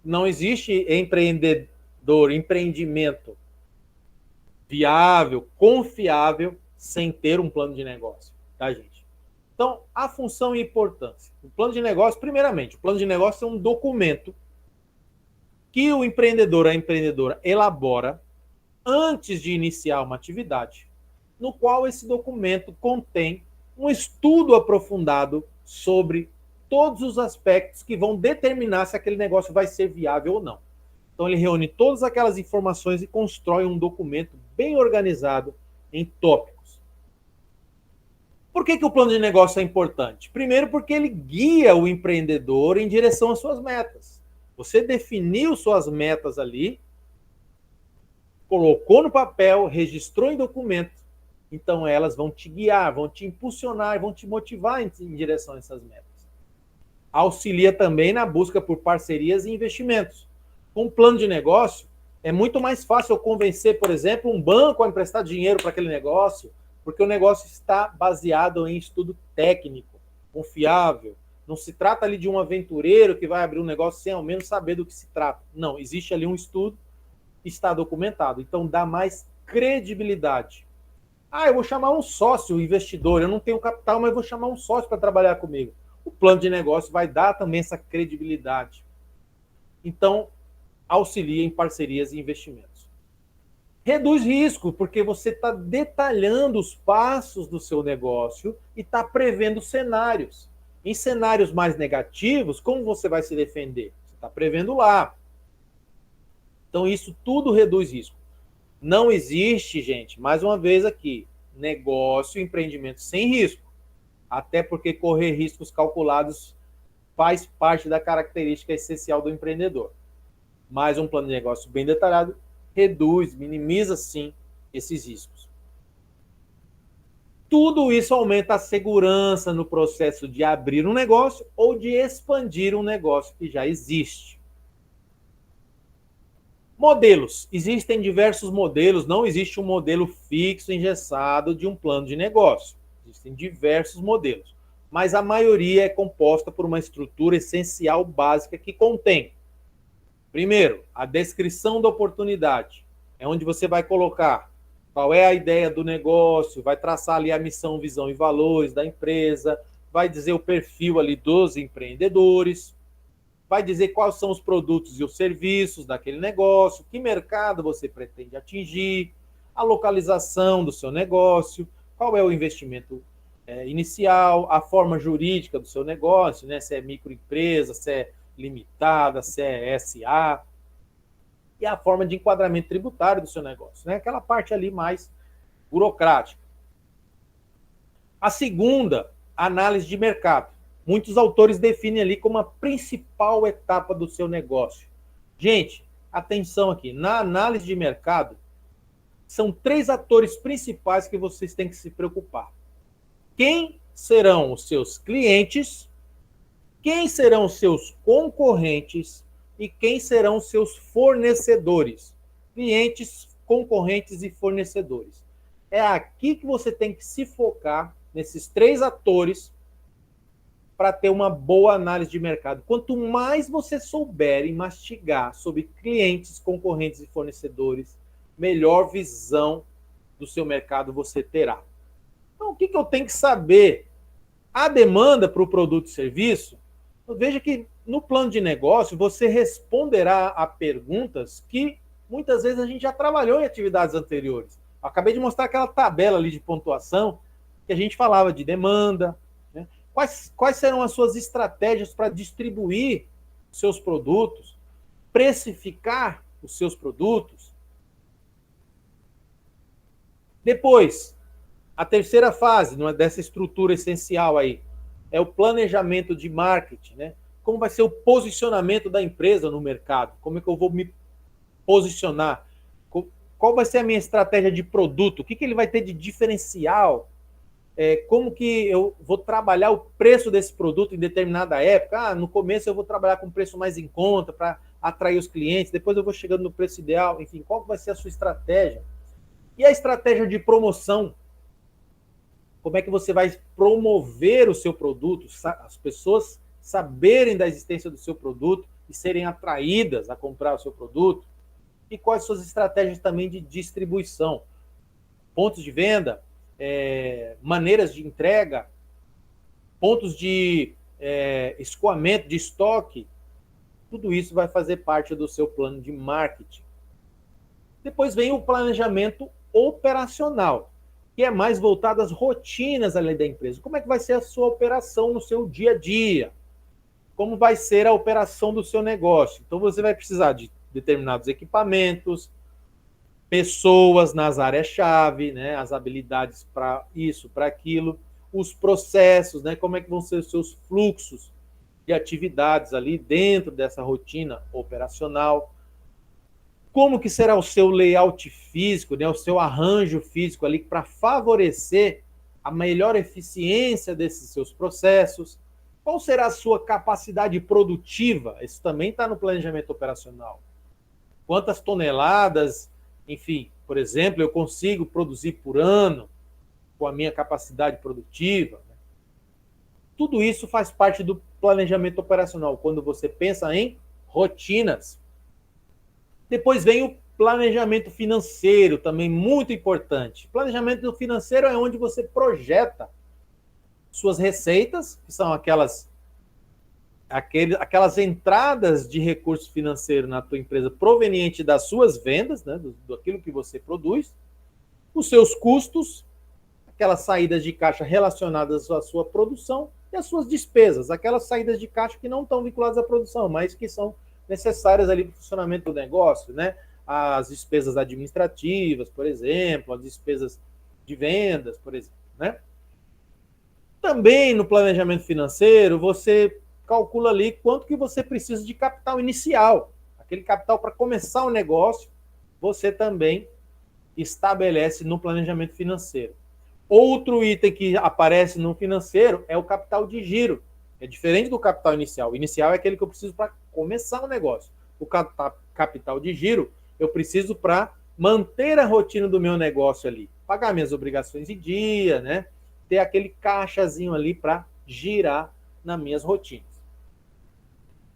Não existe empreendimento viável, confiável, sem ter um plano de negócio, tá, gente? Então, a função e importância. O plano de negócio, primeiramente, o plano de negócio é um documento que o empreendedor, a empreendedora elabora antes de iniciar uma atividade, no qual esse documento contém um estudo aprofundado sobre todos os aspectos que vão determinar se aquele negócio vai ser viável ou não. Então, ele reúne todas aquelas informações e constrói um documento bem organizado em tópicos. Por que o plano de negócio é importante? Primeiro, porque ele guia o empreendedor em direção às suas metas. Você definiu suas metas ali, colocou no papel, registrou em documento, então elas vão te guiar, vão te impulsionar, vão te motivar em direção a essas metas. Auxilia também na busca por parcerias e investimentos. Com um plano de negócio, é muito mais fácil eu convencer, por exemplo, um banco a emprestar dinheiro para aquele negócio, porque o negócio está baseado em estudo técnico, confiável. Não se trata ali de um aventureiro que vai abrir um negócio sem ao menos saber do que se trata. Não, existe ali um estudo, está documentado. Então, dá mais credibilidade. Eu vou chamar um sócio investidor, eu não tenho capital, mas vou chamar um sócio para trabalhar comigo. O plano de negócio vai dar também essa credibilidade. Então, auxilia em parcerias e investimentos. Reduz risco, porque você está detalhando os passos do seu negócio e está prevendo cenários. Em cenários mais negativos, como você vai se defender? Você está prevendo lá. Então, isso tudo reduz risco. Não existe, gente, mais uma vez aqui, negócio, empreendimento sem risco. Até porque correr riscos calculados faz parte da característica essencial do empreendedor. Mas um plano de negócio bem detalhado reduz, minimiza, sim, esses riscos. Tudo isso aumenta a segurança no processo de abrir um negócio ou de expandir um negócio que já existe. Modelos. Existem diversos modelos, não existe um modelo fixo, engessado de um plano de negócio. Existem diversos modelos, mas a maioria é composta por uma estrutura essencial básica que contém, primeiro, a descrição da oportunidade. É onde você vai colocar qual é a ideia do negócio, vai traçar ali a missão, visão e valores da empresa, vai dizer o perfil ali dos empreendedores, vai dizer quais são os produtos e os serviços daquele negócio, que mercado você pretende atingir, a localização do seu negócio, qual é o investimento inicial, a forma jurídica do seu negócio, né? Se é microempresa, se é limitada, se é SA, e a forma de enquadramento tributário do seu negócio, né? Aquela parte ali mais burocrática. A segunda, análise de mercado. Muitos autores definem ali como a principal etapa do seu negócio. Gente, atenção aqui, na análise de mercado, são 3 atores principais que vocês têm que se preocupar. Quem serão os seus clientes, quem serão os seus concorrentes e quem serão os seus fornecedores. Clientes, concorrentes e fornecedores. É aqui que você tem que se focar, nesses 3 atores, para ter uma boa análise de mercado. Quanto mais você souber e mastigar sobre clientes, concorrentes e fornecedores, melhor visão do seu mercado você terá. Então, o que eu tenho que saber? A demanda para o produto e serviço, veja que no plano de negócio você responderá a perguntas que muitas vezes a gente já trabalhou em atividades anteriores. Eu acabei de mostrar aquela tabela ali de pontuação que a gente falava de demanda, né? Quais serão as suas estratégias para distribuir seus produtos, precificar os seus produtos? Depois, a terceira fase dessa estrutura essencial aí é o planejamento de marketing, né? Como vai ser o posicionamento da empresa no mercado? Como é que eu vou me posicionar? Qual vai ser a minha estratégia de produto? O que ele vai ter de diferencial? Como que eu vou trabalhar o preço desse produto em determinada época? No começo eu vou trabalhar com preço mais em conta para atrair os clientes, depois eu vou chegando no preço ideal. Enfim, qual vai ser a sua estratégia? E a estratégia de promoção? Como é que você vai promover o seu produto? As pessoas saberem da existência do seu produto e serem atraídas a comprar o seu produto? E quais suas estratégias também de distribuição? Pontos de venda, maneiras de entrega, pontos de escoamento de estoque, tudo isso vai fazer parte do seu plano de marketing. Depois vem o planejamento operacional, que é mais voltado às rotinas ali da empresa. Como é que vai ser a sua operação no seu dia a dia? Como vai ser a operação do seu negócio? Então você vai precisar de determinados equipamentos, pessoas nas áreas-chave, né, as habilidades para isso, para aquilo, os processos, né, como é que vão ser os seus fluxos de atividades ali dentro dessa rotina operacional, como que será o seu layout físico, né, o seu arranjo físico ali para favorecer a melhor eficiência desses seus processos, qual será a sua capacidade produtiva, isso também está no planejamento operacional, quantas toneladas, enfim, por exemplo, eu consigo produzir por ano com a minha capacidade produtiva. Tudo isso faz parte do planejamento operacional, quando você pensa em rotinas. Depois vem o planejamento financeiro, também muito importante. Planejamento financeiro é onde você projeta suas receitas, que são aquelas entradas de recurso financeiro na tua empresa proveniente das suas vendas, né, daquilo que você produz, os seus custos, aquelas saídas de caixa relacionadas à sua produção e as suas despesas, aquelas saídas de caixa que não estão vinculadas à produção, mas que são necessárias ali para o funcionamento do negócio, né? As despesas administrativas, por exemplo, as despesas de vendas, por exemplo, né? Também no planejamento financeiro, você calcula ali quanto que você precisa de capital inicial. Aquele capital para começar o negócio, você também estabelece no planejamento financeiro. Outro item que aparece no financeiro é o capital de giro. É diferente do capital inicial. O inicial é aquele que eu preciso para começar o negócio. O capital de giro eu preciso para manter a rotina do meu negócio ali. Pagar minhas obrigações em dia, né? Ter aquele caixazinho ali para girar nas minhas rotinas.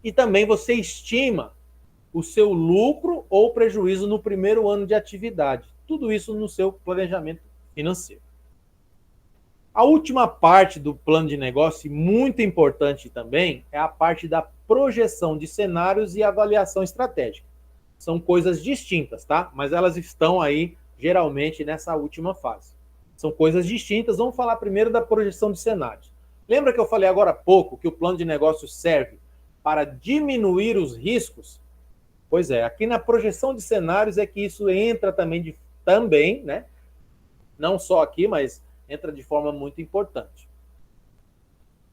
E também você estima o seu lucro ou prejuízo no primeiro ano de atividade. Tudo isso no seu planejamento financeiro. A última parte do plano de negócio, muito importante também, é a parte da projeção de cenários e avaliação estratégica. São coisas distintas, tá? Mas elas estão aí, geralmente, nessa última fase. São coisas distintas. Vamos falar primeiro da projeção de cenários. Lembra que eu falei agora há pouco que o plano de negócio serve para diminuir os riscos? Pois é, aqui na projeção de cenários é que isso entra também, né? Não só aqui, mas entra de forma muito importante.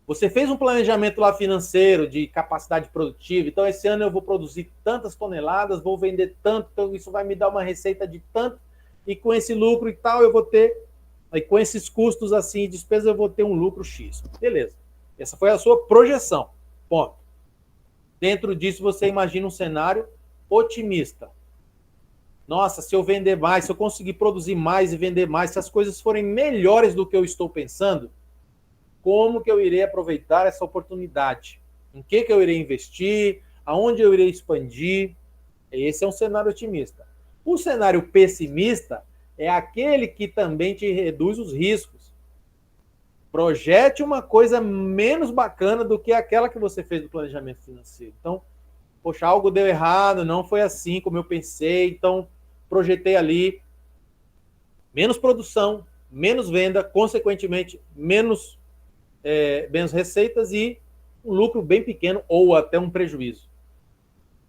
Você fez um planejamento lá financeiro de capacidade produtiva, então esse ano eu vou produzir tantas toneladas, vou vender tanto, então isso vai me dar uma receita de tanto, e com esse lucro e tal eu vou ter Aí com esses custos assim, despesas, eu vou ter um lucro X. Beleza. Essa foi a sua projeção. Ponto. Dentro disso, você imagina um cenário otimista. Nossa, se eu vender mais, se eu conseguir produzir mais e vender mais, se as coisas forem melhores do que eu estou pensando, como que eu irei aproveitar essa oportunidade? Em que eu irei investir? Aonde eu irei expandir? Esse é um cenário otimista. O cenário pessimista é aquele que também te reduz os riscos. Projete uma coisa menos bacana do que aquela que você fez do planejamento financeiro. Então, poxa, algo deu errado, não foi assim como eu pensei, então projetei ali menos produção, menos venda, consequentemente, menos receitas e um lucro bem pequeno ou até um prejuízo.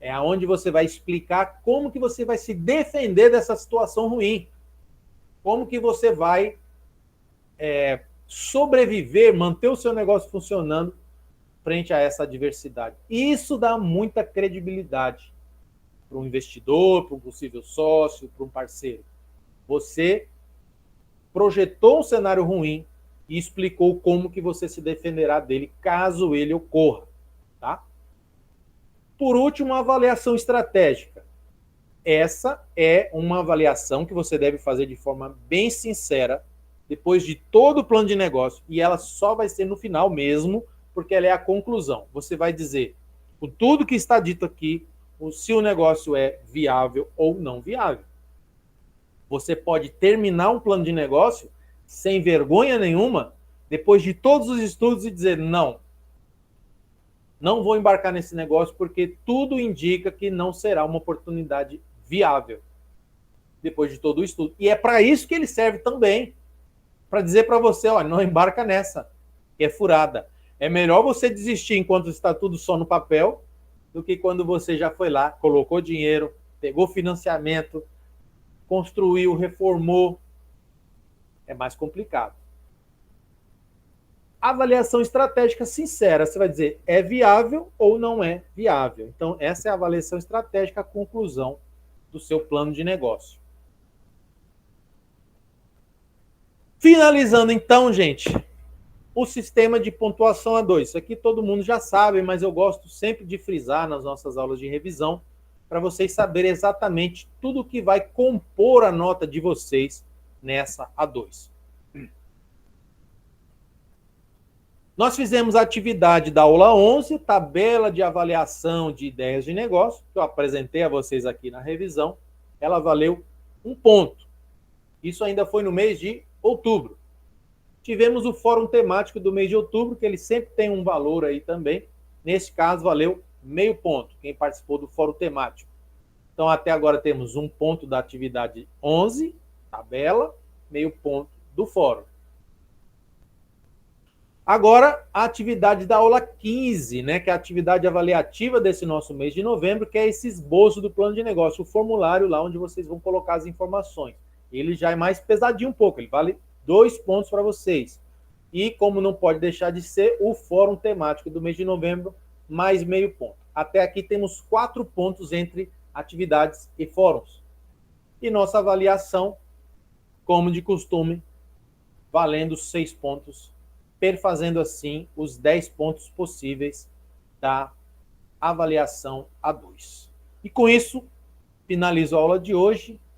É aonde você vai explicar como que você vai se defender dessa situação ruim. Como que você vai sobreviver, manter o seu negócio funcionando frente a essa adversidade. Isso dá muita credibilidade para um investidor, para um possível sócio, para um parceiro. Você projetou um cenário ruim e explicou como que você se defenderá dele caso ele ocorra, tá? Por último, a avaliação estratégica. Essa é uma avaliação que você deve fazer de forma bem sincera, depois de todo o plano de negócio, e ela só vai ser no final mesmo, porque ela é a conclusão. Você vai dizer, com tudo que está dito aqui, se o negócio é viável ou não viável. Você pode terminar um plano de negócio sem vergonha nenhuma, depois de todos os estudos, e dizer, não vou embarcar nesse negócio porque tudo indica que não será uma oportunidade viável, depois de todo o estudo. E é para isso que ele serve também, para dizer para você, ó, não embarca nessa, que é furada. É melhor você desistir enquanto está tudo só no papel, do que quando você já foi lá, colocou dinheiro, pegou financiamento, construiu, reformou. É mais complicado. Avaliação estratégica sincera, você vai dizer, é viável ou não é viável? Então, essa é a avaliação estratégica, a conclusão do seu plano de negócio. Finalizando então, gente, o sistema de pontuação A2. Isso aqui todo mundo já sabe, mas eu gosto sempre de frisar nas nossas aulas de revisão, para vocês saberem exatamente tudo o que vai compor a nota de vocês nessa A2. Nós fizemos a atividade da aula 11, tabela de avaliação de ideias de negócio, que eu apresentei a vocês aqui na revisão. Ela valeu 1 ponto. Isso ainda foi no mês de outubro. Tivemos o fórum temático do mês de outubro, que ele sempre tem um valor aí também. Nesse caso, valeu meio ponto, quem participou do fórum temático. Então, até agora temos 1 ponto da atividade 11, tabela, meio ponto do fórum. Agora, a atividade da aula 15, né, que é a atividade avaliativa desse nosso mês de novembro, que é esse esboço do plano de negócio, o formulário lá onde vocês vão colocar as informações. Ele já é mais pesadinho um pouco, ele vale 2 pontos para vocês. E, como não pode deixar de ser, o fórum temático do mês de novembro, mais meio ponto. Até aqui temos 4 pontos entre atividades e fóruns. E nossa avaliação, como de costume, valendo 6 pontos, perfazendo assim os 10 pontos possíveis da avaliação A2. E com isso, finalizo a aula de hoje.